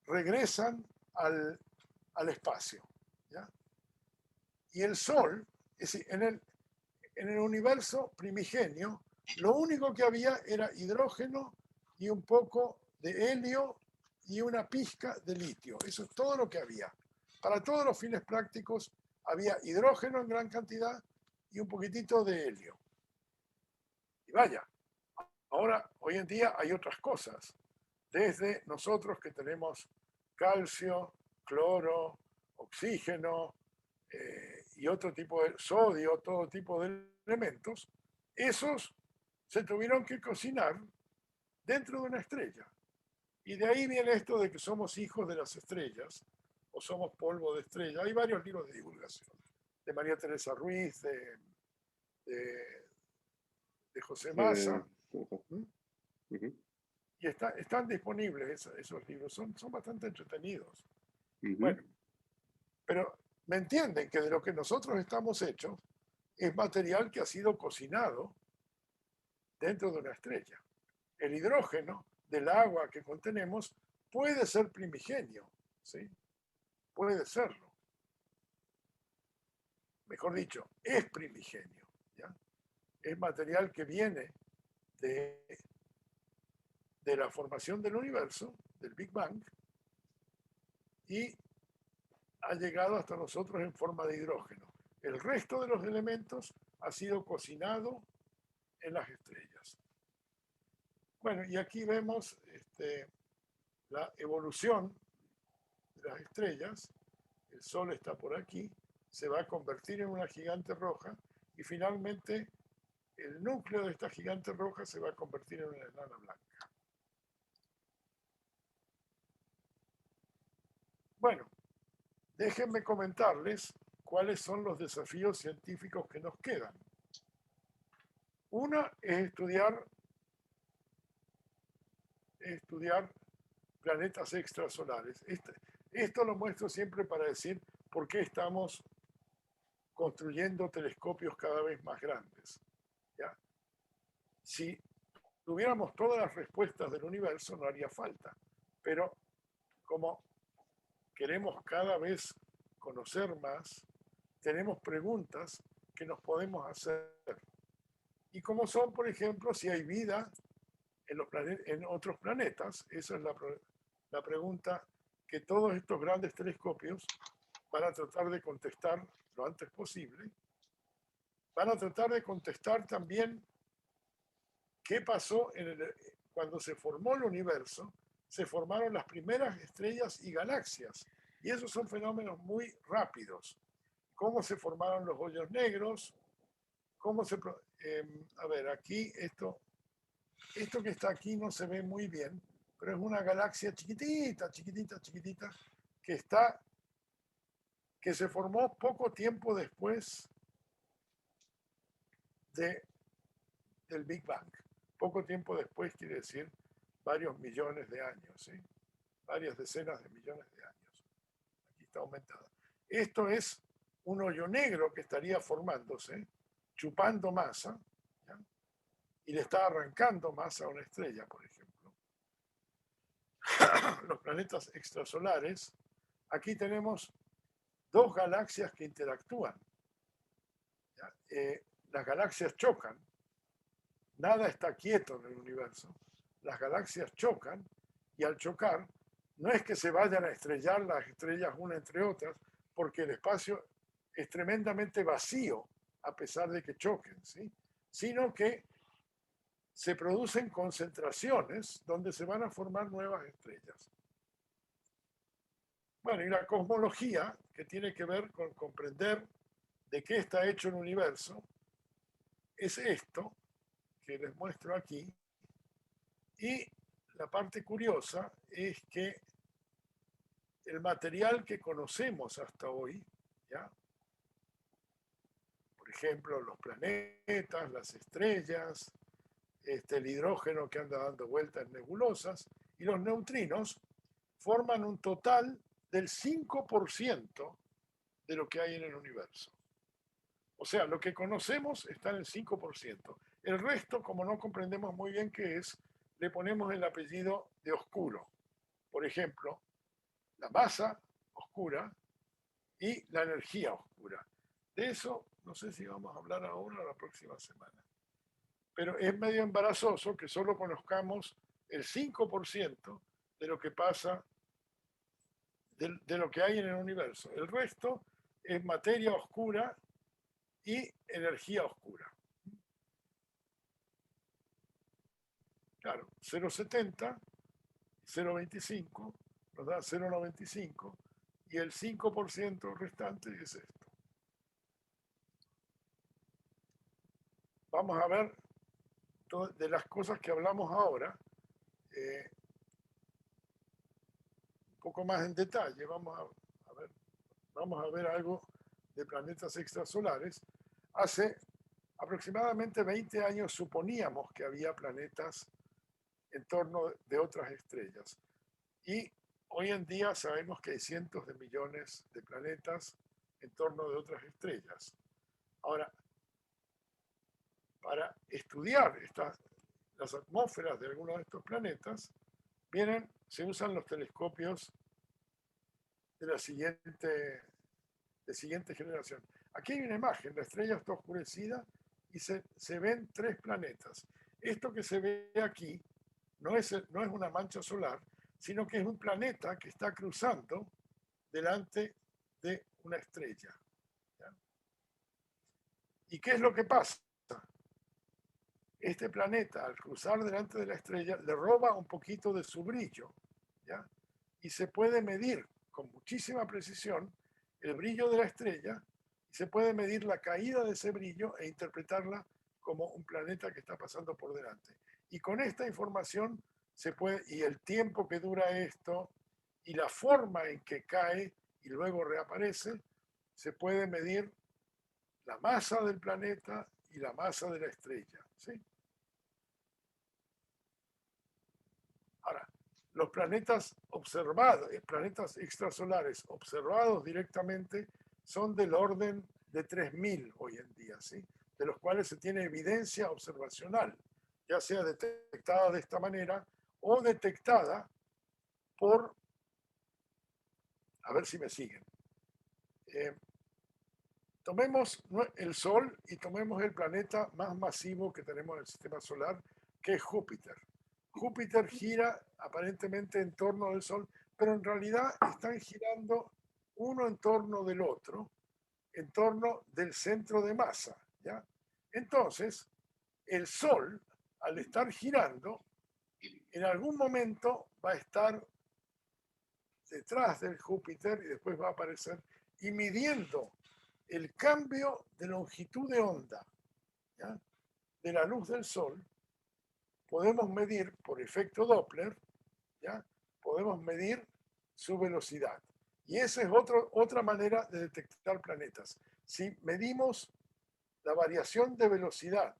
regresan al espacio, ¿ya? Y el Sol, es decir, en el universo primigenio, lo único que había era hidrógeno y un poco de helio y una pizca de litio. Eso es todo lo que había. Para todos los fines prácticos había hidrógeno en gran cantidad y un poquitito de helio. Y vaya, ahora, hoy en día hay otras cosas. Desde nosotros que tenemos calcio, cloro, oxígeno y otro tipo de sodio, todo tipo de elementos, esos se tuvieron que cocinar dentro de una estrella. Y de ahí viene esto de que somos hijos de las estrellas, o somos polvo de estrella. Hay varios libros de divulgación, de María Teresa Ruiz, de, de José Massa, Ujú. y están disponibles esos libros, son bastante entretenidos. Ujú. Bueno, pero me entienden que de lo que nosotros estamos hechos es material que ha sido cocinado dentro de una estrella. El hidrógeno del agua que contenemos puede ser primigenio, ¿sí? Puede serlo. Mejor dicho, es primigenio, ¿ya? Es material que viene de, de la formación del universo, del Big Bang, y ha llegado hasta nosotros en forma de hidrógeno. El resto de los elementos ha sido cocinado en las estrellas. Bueno, y aquí vemos la evolución de las estrellas. El Sol está por aquí, se va a convertir en una gigante roja y finalmente el núcleo de esta gigante roja se va a convertir en una enana blanca. Bueno, déjenme comentarles cuáles son los desafíos científicos que nos quedan. Una es estudiar planetas extrasolares. Esto lo muestro siempre para decir por qué estamos construyendo telescopios cada vez más grandes, ¿ya? Si tuviéramos todas las respuestas del universo no haría falta, pero como queremos cada vez conocer más, tenemos preguntas que nos podemos hacer. Y como son, por ejemplo, si hay vida en otros planetas, esa es la pregunta que todos estos grandes telescopios van a tratar de contestar lo antes posible. Van a tratar de contestar también qué pasó cuando se formó el universo, se formaron las primeras estrellas y galaxias. Y esos son fenómenos muy rápidos. Cómo se formaron los hoyos negros, a ver, aquí esto que está aquí no se ve muy bien, pero es una galaxia chiquitita, chiquitita, chiquitita, que se formó poco tiempo después del Big Bang. Poco tiempo después quiere decir varios millones de años, ¿sí? Varias decenas de millones de años. Aquí está aumentada. Esto es un hoyo negro que estaría formándose, chupando masa, ¿ya? Y le está arrancando masa a una estrella, por ejemplo. Los planetas extrasolares, aquí tenemos dos galaxias que interactúan. Las galaxias chocan, nada está quieto en el universo, las galaxias chocan y al chocar no es que se vayan a estrellar las estrellas una entre otras, porque el espacio es tremendamente vacío a pesar de que choquen, ¿sí? Sino que se producen concentraciones donde se van a formar nuevas estrellas. Bueno, y la cosmología, que tiene que ver con comprender de qué está hecho el universo, es esto que les muestro aquí. Y la parte curiosa es que el material que conocemos hasta hoy, ¿ya? Por ejemplo, los planetas, las estrellas, el hidrógeno que anda dando vueltas en nebulosas, y los neutrinos forman un total del 5% de lo que hay en el universo. O sea, lo que conocemos está en el 5%. El resto, como no comprendemos muy bien qué es, le ponemos el apellido de oscuro. Por ejemplo, la masa oscura y la energía oscura. De eso no sé si vamos a hablar ahora o la próxima semana. Pero es medio embarazoso que solo conozcamos el 5% de lo que pasa, de lo que hay en el universo. El resto es materia oscura y energía oscura. Claro, 0,70, 0,25 nos da 0,95 y el 5% restante es esto. Vamos a ver de las cosas que hablamos ahora. poco más en detalle, vamos a ver algo de planetas extrasolares. Hace aproximadamente 20 años suponíamos que había planetas en torno de otras estrellas. Y hoy en día sabemos que hay cientos de millones de planetas en torno de otras estrellas. Ahora, para estudiar las atmósferas de algunos de estos planetas, se usan los telescopios de la siguiente generación. Aquí hay una imagen, la estrella está oscurecida y se ven 3 planetas. Esto que se ve aquí no es una mancha solar, sino que es un planeta que está cruzando delante de una estrella. ¿Ya? ¿Y qué es lo que pasa? Este planeta, al cruzar delante de la estrella, le roba un poquito de su brillo, ¿ya? Y se puede medir con muchísima precisión el brillo de la estrella, y se puede medir la caída de ese brillo e interpretarla como un planeta que está pasando por delante. Y con esta información y el tiempo que dura esto, y la forma en que cae y luego reaparece, se puede medir la masa del planeta y la masa de la estrella, ¿sí? Ahora, los planetas observados, planetas extrasolares observados directamente, son del orden de 3000 hoy en día, ¿sí? De los cuales se tiene evidencia observacional, ya sea detectada de esta manera o detectada por, a ver si me siguen, tomemos el Sol y tomemos el planeta más masivo que tenemos en el sistema solar, que es Júpiter. Júpiter gira aparentemente en torno del Sol, pero en realidad están girando uno en torno del otro, en torno del centro de masa, ¿ya? Entonces, el Sol, al estar girando, en algún momento va a estar detrás del Júpiter y después va a aparecer, y midiendo el cambio de longitud de onda, ¿ya?, de la luz del Sol, podemos medir por efecto Doppler, ¿ya?, podemos medir su velocidad. Y esa es otra manera de detectar planetas. Si medimos la variación de velocidad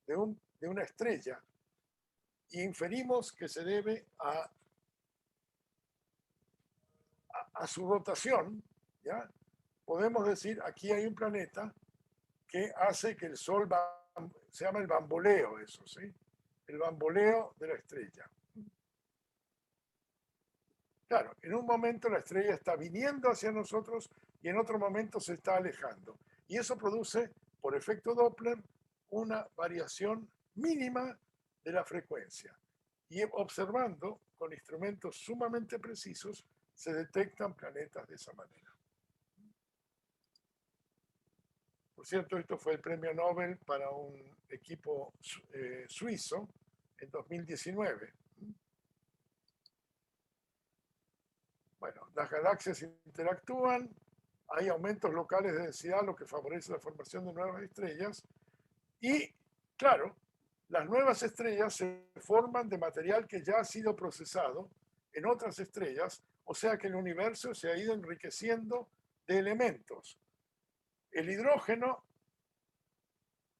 de una estrella y inferimos que se debe a su rotación, ¿ya?, podemos decir, aquí hay un planeta que hace que el Sol se llama el bamboleo, eso, ¿sí? El bamboleo de la estrella. Claro, en un momento la estrella está viniendo hacia nosotros y en otro momento se está alejando. Y eso produce, por efecto Doppler, una variación mínima de la frecuencia. Y observando con instrumentos sumamente precisos, se detectan planetas de esa manera. Por cierto, esto fue el premio Nobel para un equipo suizo en 2019. Bueno, las galaxias interactúan, hay aumentos locales de densidad, lo que favorece la formación de nuevas estrellas. Y, claro, las nuevas estrellas se forman de material que ya ha sido procesado en otras estrellas, o sea que el universo se ha ido enriqueciendo de elementos. El hidrógeno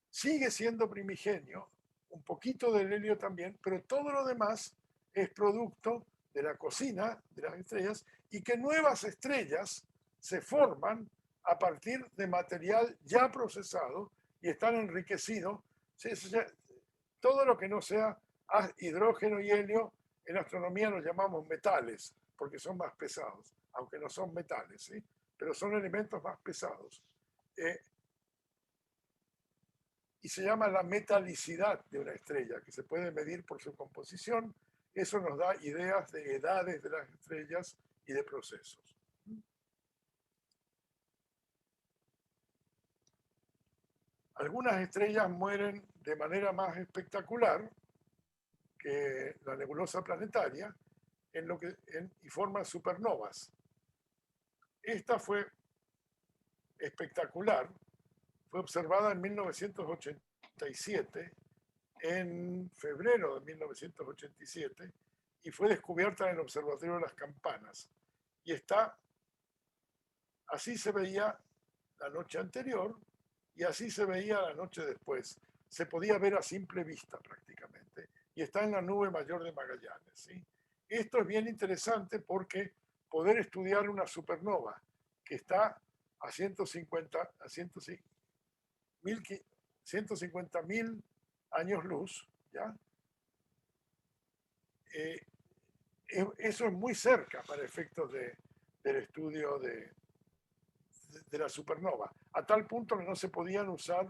sigue siendo primigenio, un poquito del helio también, pero todo lo demás es producto de la cocina de las estrellas, y que nuevas estrellas se forman a partir de material ya procesado y están enriquecidos. Todo lo que no sea hidrógeno y helio, en astronomía los llamamos metales, porque son más pesados, aunque no son metales, ¿sí?, pero son elementos más pesados. Y se llama la metalicidad de una estrella, que se puede medir por su composición. Eso nos da ideas de edades de las estrellas y de procesos. Algunas estrellas mueren de manera más espectacular que la nebulosa planetaria y forman supernovas. Esta fue espectacular, fue observada en 1987, en febrero de 1987, y fue descubierta en el Observatorio de las Campanas. y así se veía la noche anterior y así se veía la noche después. Se podía ver a simple vista prácticamente y está en la nube mayor de Magallanes, ¿sí? Esto es bien interesante porque poder estudiar una supernova que está a 150.000 años luz, ¿ya? Eso es muy cerca para efectos del estudio de la supernova, a tal punto que no se podían usar,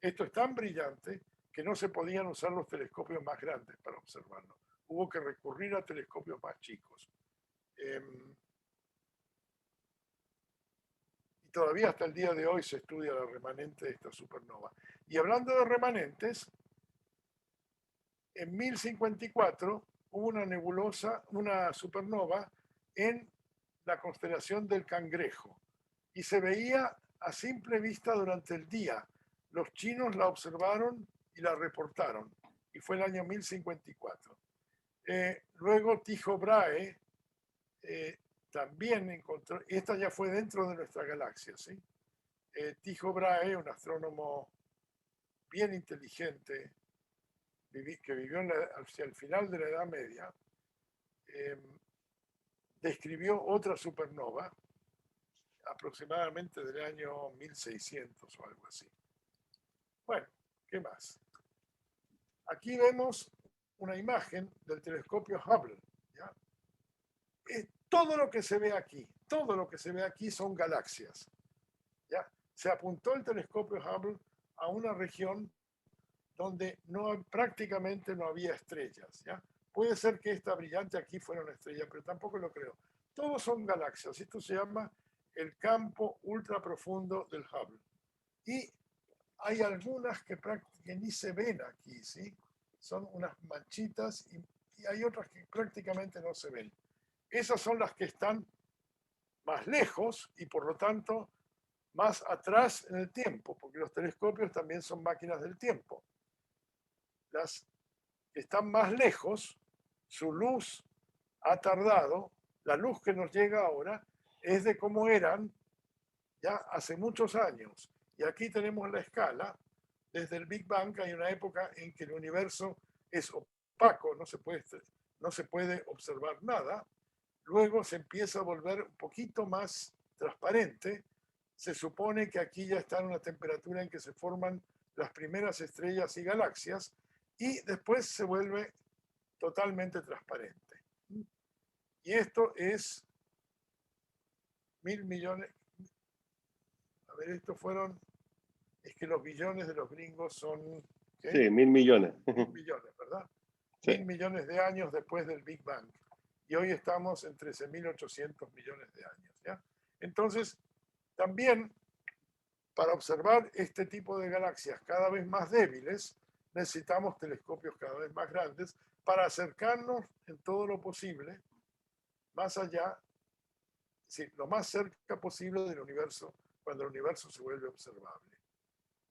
esto es tan brillante que no se podían usar los telescopios más grandes para observarlo. Hubo que recurrir a telescopios más chicos. Y todavía hasta el día de hoy se estudia la remanente de esta supernova. Y hablando de remanentes, en 1054 hubo una nebulosa, una supernova en la constelación del Cangrejo y se veía a simple vista durante el día. Los chinos la observaron y la reportaron y fue el año 1054. Luego Tycho Brahe también encontró, esta ya fue dentro de nuestra galaxia, ¿sí? Tycho Brahe, un astrónomo bien inteligente, que vivió hacia el final de la Edad Media, describió otra supernova aproximadamente del año 1600 o algo así. Bueno, ¿qué más? Aquí vemos una imagen del telescopio Hubble, ¿ya? Todo lo que se ve aquí son galaxias, ¿ya? Se apuntó el telescopio Hubble a una región donde prácticamente no había estrellas, ¿ya? Puede ser que esta brillante aquí fuera una estrella, pero tampoco lo creo. Todos son galaxias. Esto se llama el campo ultra profundo del Hubble. Y hay algunas que ni se ven aquí, ¿sí? Son unas manchitas y hay otras que prácticamente no se ven. Esas son las que están más lejos y por lo tanto más atrás en el tiempo, porque los telescopios también son máquinas del tiempo. Las que están más lejos, su luz ha tardado, la luz que nos llega ahora es de cómo eran ya hace muchos años. Y aquí tenemos la escala. Desde el Big Bang hay una época en que el universo es opaco, no se puede observar nada. Luego se empieza a volver un poquito más transparente. Se supone que aquí ya está en una temperatura en que se forman las primeras estrellas y galaxias y después se vuelve totalmente transparente. Y esto es 1.000 millones. A ver, es que los billones de los gringos son, ¿qué? Sí, 1.000 millones. 1.000 millones, ¿verdad? Sí. 1.000 millones de años después del Big Bang. Y hoy estamos en 13.800 millones de años, ¿ya? Entonces, también para observar este tipo de galaxias cada vez más débiles, necesitamos telescopios cada vez más grandes para acercarnos en todo lo posible, más allá, sí, lo más cerca posible del universo, cuando el universo se vuelve observable.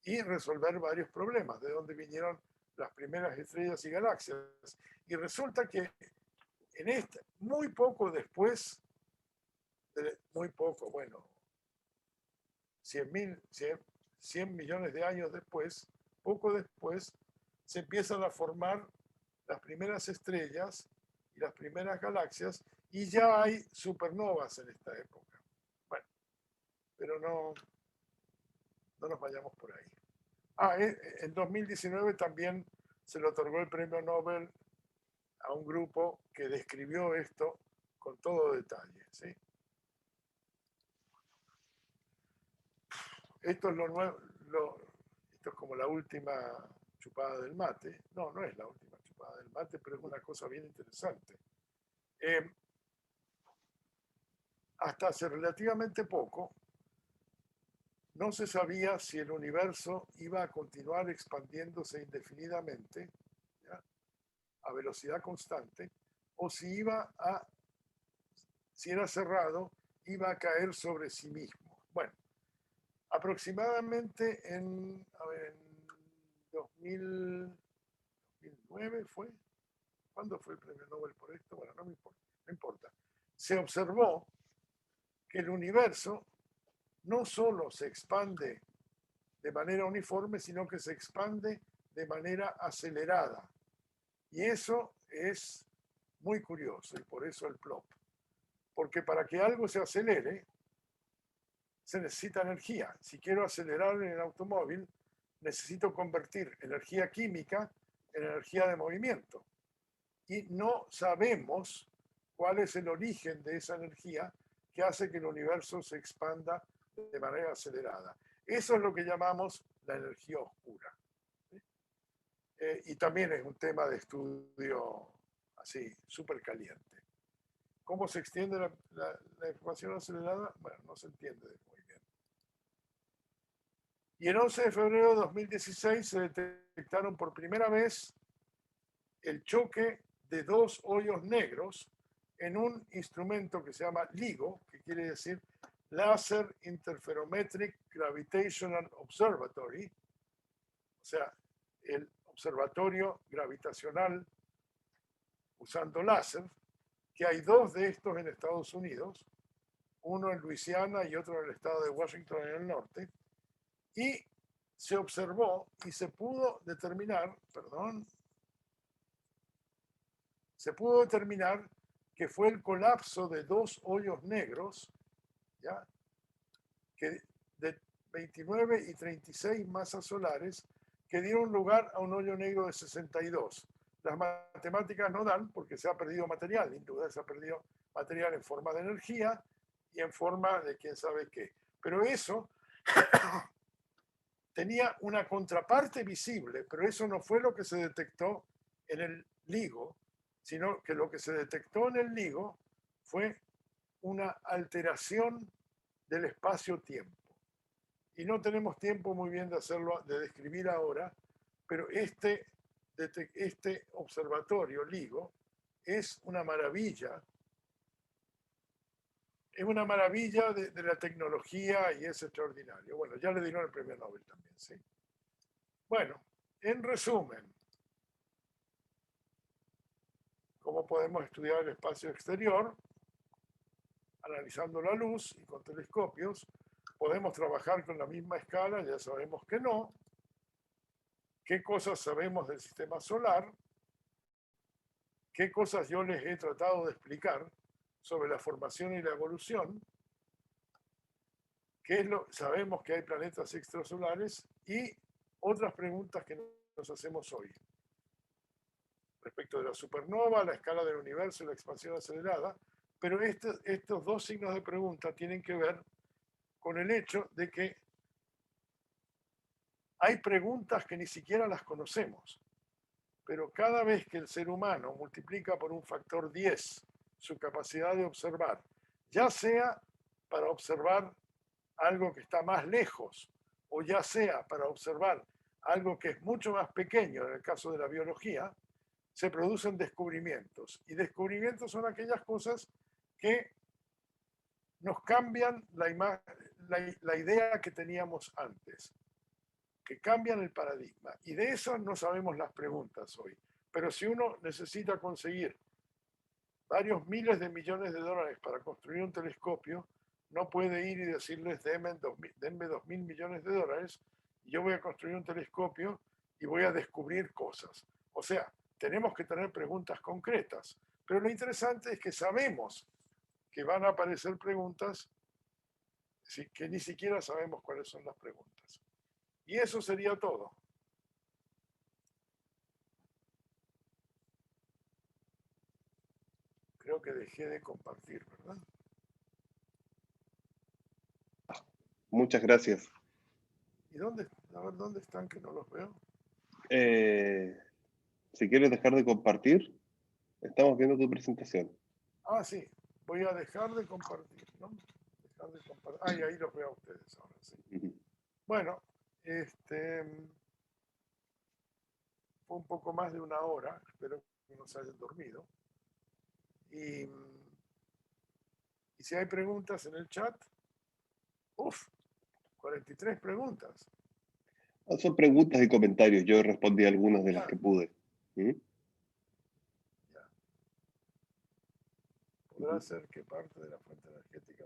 Y resolver varios problemas, de dónde vinieron las primeras estrellas y galaxias. Y resulta que muy poco después, muy poco, bueno, 100 millones de años después, poco después, se empiezan a formar las primeras estrellas y las primeras galaxias y ya hay supernovas en esta época. Bueno, pero no nos vayamos por ahí. En 2019 también se le otorgó el premio Nobel a un grupo que describió esto con todo detalle, ¿sí? Esto es lo nuevo, esto es como la última chupada del mate. No, no es la última chupada del mate, pero es una cosa bien interesante. Hasta hace relativamente poco, no se sabía si el universo iba a continuar expandiéndose indefinidamente, ¿ya?, a velocidad constante, o si era cerrado, iba a caer sobre sí mismo. Bueno, aproximadamente en 2009 fue. ¿Cuándo fue el premio Nobel por esto? Bueno, no me importa. No importa. Se observó que el universo no solo se expande de manera uniforme, sino que se expande de manera acelerada. Y eso es muy curioso, y por eso el plop. Porque para que algo se acelere, se necesita energía. Si quiero acelerar en el automóvil, necesito convertir energía química en energía de movimiento. Y no sabemos cuál es el origen de esa energía que hace que el universo se expanda de manera acelerada. Eso es lo que llamamos la energía oscura. Y también es un tema de estudio así, súper caliente. ¿Cómo se extiende la información acelerada? Bueno, no se entiende muy bien. Y el 11 de febrero de 2016 se detectaron por primera vez el choque de dos hoyos negros en un instrumento que se llama LIGO, que quiere decir Laser Interferometric Gravitational Observatory, o sea, el observatorio gravitacional usando láser, que hay dos de estos en Estados Unidos, uno en Luisiana y otro en el estado de Washington en el norte, y se observó y se pudo determinar, se pudo determinar que fue el colapso de dos hoyos negros, ¿ya? Que de 29 y 36 masas solares que dieron lugar a un hoyo negro de 62. Las matemáticas no dan porque se ha perdido material, sin duda se ha perdido material en forma de energía y en forma de quién sabe qué. Pero eso tenía una contraparte visible, pero eso no fue lo que se detectó en el LIGO, sino que lo que se detectó en el LIGO fue una alteración del espacio-tiempo. Y no tenemos tiempo muy bien de hacerlo, de describir ahora, pero este observatorio LIGO es una maravilla. Es una maravilla de la tecnología y es extraordinario. Bueno, ya le dieron el premio Nobel también, ¿sí? Bueno, en resumen, ¿cómo podemos estudiar el espacio exterior? Analizando la luz y con telescopios. Podemos trabajar con la misma escala, ya sabemos que no. ¿Qué cosas sabemos del sistema solar? ¿Qué cosas yo les he tratado de explicar sobre la formación y la evolución? Sabemos que hay planetas extrasolares y otras preguntas que nos hacemos hoy. Respecto de la supernova, la escala del universo y la expansión acelerada, pero estos dos signos de pregunta tienen que ver con el hecho de que hay preguntas que ni siquiera las conocemos, pero cada vez que el ser humano multiplica por un factor 10 su capacidad de observar, ya sea para observar algo que está más lejos, o ya sea para observar algo que es mucho más pequeño, en el caso de la biología, se producen descubrimientos. Y descubrimientos son aquellas cosas que nos cambian la idea que teníamos antes, que cambian el paradigma. Y de eso no sabemos las preguntas hoy. Pero si uno necesita conseguir varios miles de millones de dólares para construir un telescopio, no puede ir y decirles, denme 2.000 millones de dólares y yo voy a construir un telescopio y voy a descubrir cosas. O sea, tenemos que tener preguntas concretas. Pero lo interesante es que sabemos que van a aparecer preguntas que ni siquiera sabemos cuáles son las preguntas. Y eso sería todo. Creo que dejé de compartir, ¿verdad? Muchas gracias. ¿Y dónde? A ver, ¿dónde están que no los veo? Si quieres dejar de compartir, estamos viendo tu presentación. Ah, sí. Voy a dejar de compartir, ¿no? Dejar de compartir. Ah, y ahí los veo a ustedes ahora, sí. Bueno, fue un poco más de una hora. Espero que no se hayan dormido. Y si hay preguntas en el chat, 43 preguntas. Son preguntas y comentarios. Yo respondí algunas de las que pude. ¿Podrá ser que parte de la fuente energética,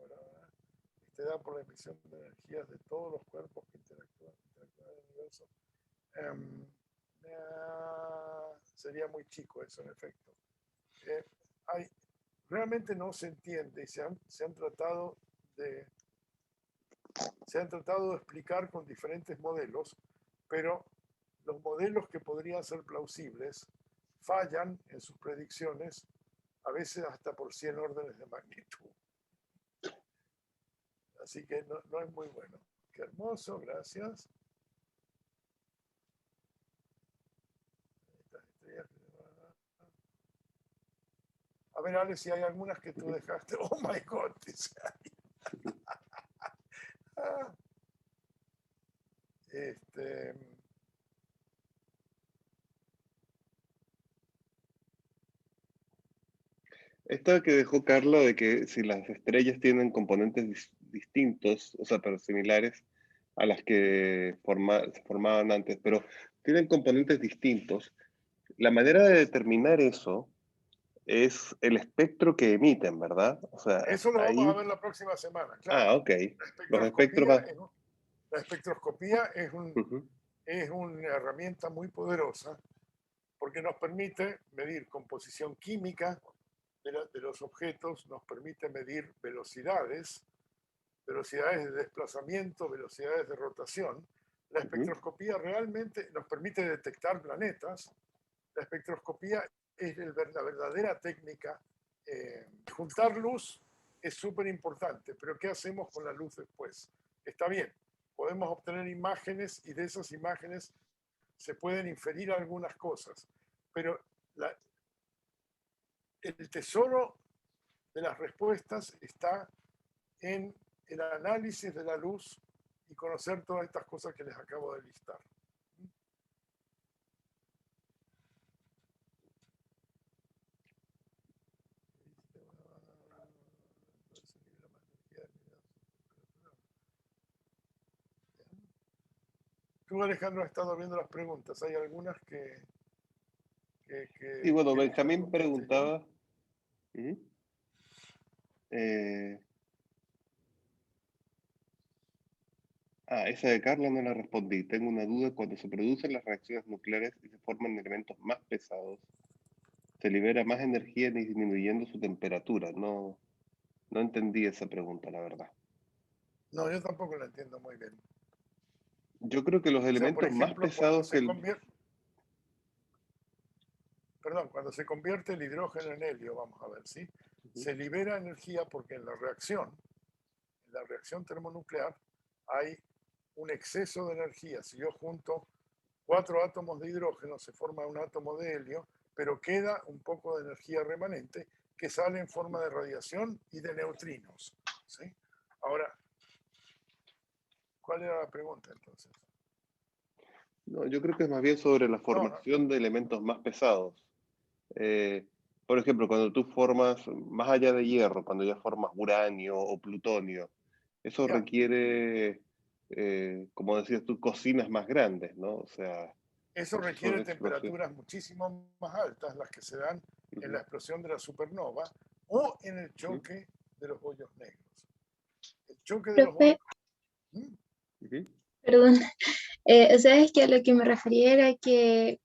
te da por la emisión de energías de todos los cuerpos que interactúan en el universo. Sería muy chico eso, en efecto. Realmente no se entiende y se han tratado de explicar con diferentes modelos, pero los modelos que podrían ser plausibles fallan en sus predicciones, a veces hasta por 100 órdenes de magnitud. Así que no es muy bueno. Qué hermoso, gracias. A ver, Ale, si hay algunas que tú dejaste. Oh my God, dice ahí. Esta que dejó Carla de que si las estrellas tienen componentes distintos, o sea, pero similares a las que se formaban antes, pero tienen componentes distintos, la manera de determinar eso es el espectro que emiten, ¿verdad? O sea, eso lo vamos a ahí... ver la próxima semana, claro. Ah, ok. Los espectros La espectroscopía es Ujú. una herramienta muy poderosa porque nos permite medir composición química de los objetos, nos permite medir velocidades de desplazamiento, velocidades de rotación. La espectroscopía realmente nos permite detectar planetas. La espectroscopía es la verdadera técnica. Juntar luz es súper importante, pero ¿qué hacemos con la luz después? Está bien, podemos obtener imágenes y de esas imágenes se pueden inferir algunas cosas, pero el tesoro de las respuestas está en el análisis de la luz y conocer todas estas cosas que les acabo de listar. Tú, Alejandro, has estado viendo las preguntas. Hay algunas que Y bueno, ¿quieres que las Benjamín conteste yo? preguntaba... esa de Carla no la respondí. Tengo una duda. Cuando se producen las reacciones nucleares y se forman elementos más pesados, ¿se libera más energía disminuyendo su temperatura? No entendí esa pregunta, la verdad. No, yo tampoco la entiendo muy bien. Yo creo que los O sea, por elementos más ejemplo, cuando pesados que se convierte... Perdón, cuando se convierte el hidrógeno en helio, vamos a ver, ¿sí? Se libera energía porque en la reacción termonuclear, hay un exceso de energía. Si yo junto 4 átomos de hidrógeno, se forma un átomo de helio, pero queda un poco de energía remanente que sale en forma de radiación y de neutrinos, ¿sí? Ahora, ¿cuál era la pregunta entonces? No, yo creo que es más bien sobre la formación de elementos más pesados. Por ejemplo, cuando tú formas, más allá de hierro, cuando ya formas uranio o plutonio, eso requiere, como decías tú, cocinas más grandes, ¿no? O sea, eso requiere procesos de explosión. temperaturas muchísimo más altas, las que se dan en la explosión de la supernova o en el choque de los hoyos negros. El choque de los hoyos... Perdón, o sea, es que a lo que me refería era que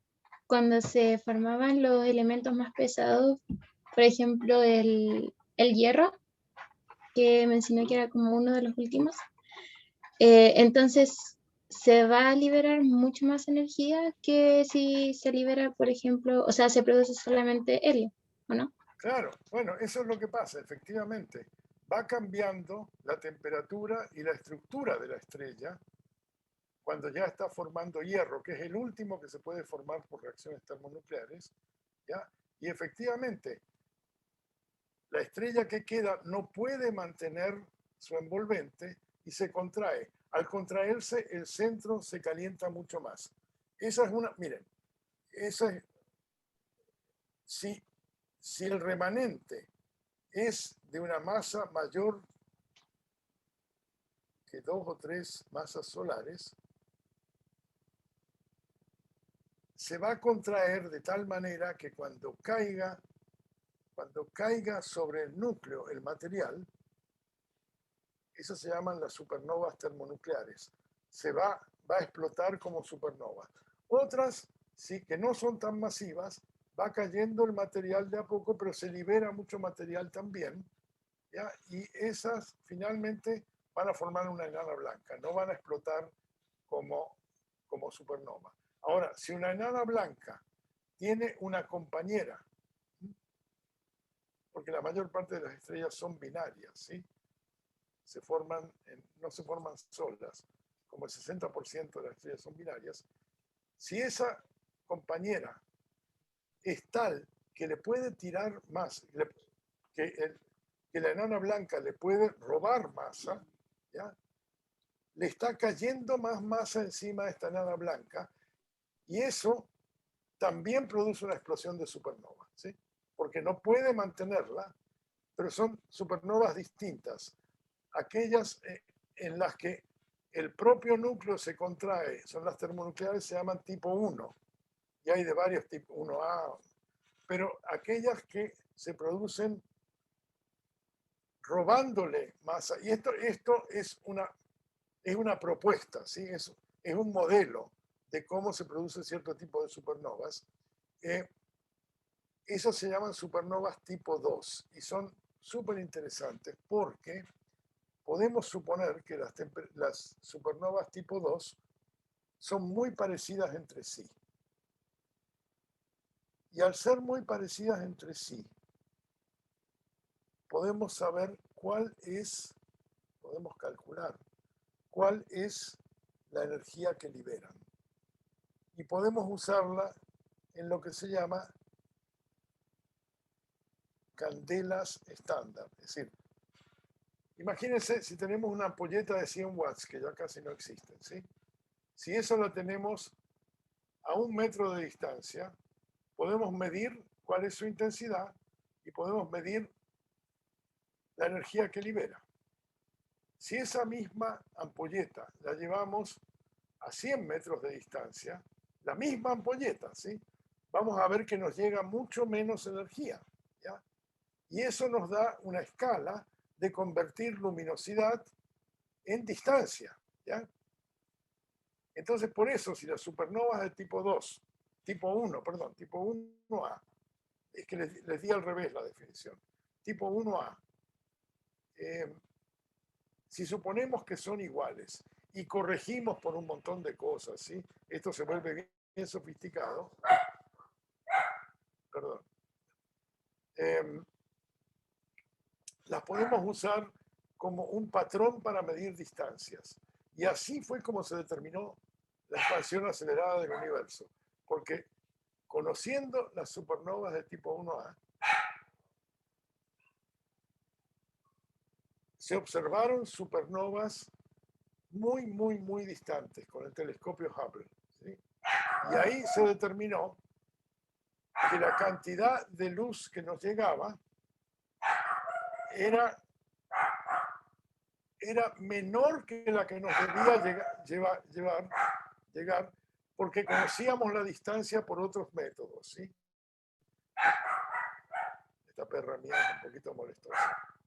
cuando se formaban los elementos más pesados, por ejemplo, el hierro, que mencioné que era como uno de los últimos, entonces se va a liberar mucho más energía que si se libera, por ejemplo, o sea, se produce solamente helio, ¿o no? Claro, bueno, eso es lo que pasa, efectivamente. Va cambiando la temperatura y la estructura de la estrella cuando ya está formando hierro, que es el último que se puede formar por reacciones termonucleares, ¿ya? Y efectivamente, la estrella que queda no puede mantener su envolvente y se contrae. Al contraerse, el centro se calienta mucho más. Esa es una, miren, esa es, si el remanente es de una masa mayor que 2 o 3 masas solares, se va a contraer de tal manera que cuando caiga sobre el núcleo el material, Eso se llaman las supernovas termonucleares. Va a explotar como supernova. Otras, sí, que no son tan masivas, va cayendo el material de a poco, pero se libera mucho material también, ¿ya? Y esas finalmente van a formar una enana blanca, no van a explotar como supernova. Ahora, si una enana blanca tiene una compañera, porque la mayor parte de las estrellas son binarias, ¿sí? No se forman solas, como el 60% de las estrellas son binarias. Si esa compañera es tal que le puede tirar más, que la enana blanca le puede robar masa, ¿ya? Le está cayendo más masa encima de esta enana blanca, y eso también produce una explosión de supernova, ¿sí? Porque no puede mantenerla, pero son supernovas distintas. Aquellas en las que el propio núcleo se contrae, son las termonucleares, se llaman tipo 1, y hay de varios tipos, 1A, pero aquellas que se producen robándole masa, y esto es una propuesta, ¿sí? Es un modelo de cómo se produce cierto tipo de supernovas. Esos se llaman supernovas tipo 2 y son súper interesantes porque podemos suponer que las supernovas tipo 2 son muy parecidas entre sí. Y al ser muy parecidas entre sí, podemos calcular cuál es la energía que liberan. Y podemos usarla en lo que se llama candelas estándar. Es decir, imagínense si tenemos una ampolleta de 100 watts, que ya casi no existen, ¿sí? Si eso lo tenemos a 1 metro de distancia, podemos medir cuál es su intensidad y podemos medir la energía que libera. Si esa misma ampolleta la llevamos a 100 metros de distancia, la misma ampolleta, ¿sí? Vamos a ver que nos llega mucho menos energía, ¿ya? Y eso nos da una escala de convertir luminosidad en distancia, ¿ya? Entonces, por eso, si las supernovas de tipo 1A, es que les di al revés la definición, tipo 1A, si suponemos que son iguales y corregimos por un montón de cosas, ¿sí? Esto se vuelve bien sofisticado. Perdón. Las podemos usar como un patrón para medir distancias. Y así fue como se determinó la expansión acelerada del universo. Porque conociendo las supernovas de tipo 1A, se observaron supernovas muy, muy, muy distantes con el telescopio Hubble, ¿sí? Y ahí se determinó que la cantidad de luz que nos llegaba era menor que la que nos debía llegar porque conocíamos la distancia por otros métodos, ¿sí? Esta perra mía es un poquito molestosa.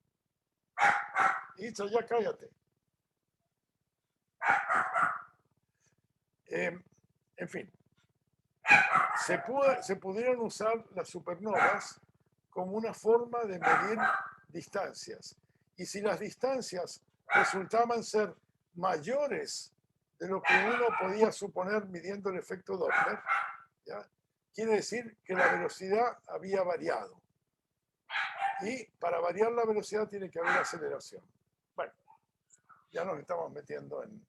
Listo, ya cállate. En fin, se pudieron usar las supernovas como una forma de medir distancias. Y si las distancias resultaban ser mayores de lo que uno podía suponer midiendo el efecto Doppler, ¿ya? Quiere decir que la velocidad había variado. Y para variar la velocidad tiene que haber aceleración. Bueno, ya nos estamos metiendo en...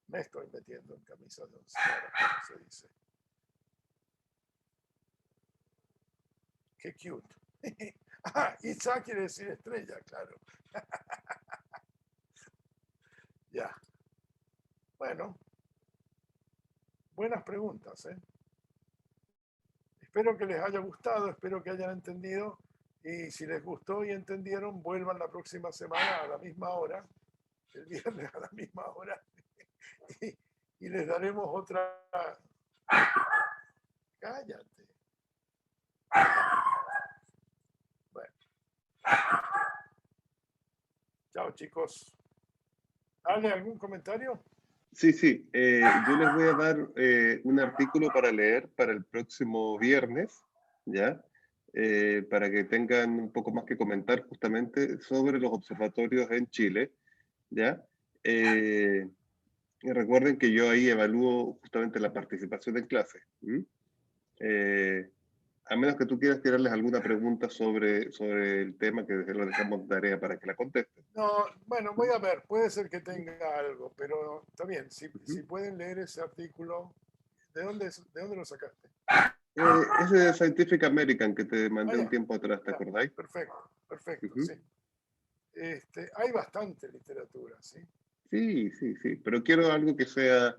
Me estoy metiendo en camisa de once, como se dice. Qué cute. Ah, Isaac quiere decir estrella, claro. Ya. Bueno, buenas preguntas, ¿eh? Espero que les haya gustado, espero que hayan entendido. Y si les gustó y entendieron, vuelvan la próxima semana a la misma hora, el viernes a la misma hora, y les daremos otra... Cállate. Bueno. Chao, chicos. ¿Ale, algún comentario? Sí, sí. Yo les voy a dar un artículo para leer para el próximo viernes, ¿ya? Para que tengan un poco más que comentar justamente sobre los observatorios en Chile, ¿ya? Y recuerden que yo ahí evalúo justamente la participación en clase. A menos que tú quieras tirarles alguna pregunta sobre el tema, que lo dejamos de tarea para que la contesten. No, bueno, voy a ver, puede ser que tenga algo, pero está bien, si pueden leer ese artículo, ¿de dónde lo sacaste? Ese de Scientific American que te mandé un ya, tiempo atrás, ¿te ya, acordáis? perfecto, perfecto, Ujú. sí. Hay bastante literatura, ¿sí? Sí, sí, sí, pero quiero algo que sea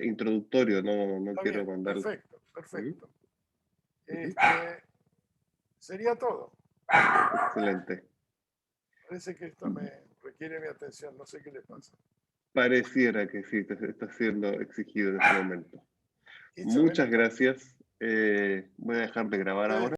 introductorio, no Está quiero bien, mandar... perfecto, Ujú, perfecto. ujú. Sería todo. Excelente. Parece que esto me requiere mi atención, no sé qué le pasa. Pareciera que sí, te está siendo exigido en este momento. It's a Muchas minute. gracias. Voy a dejar de grabar ahora.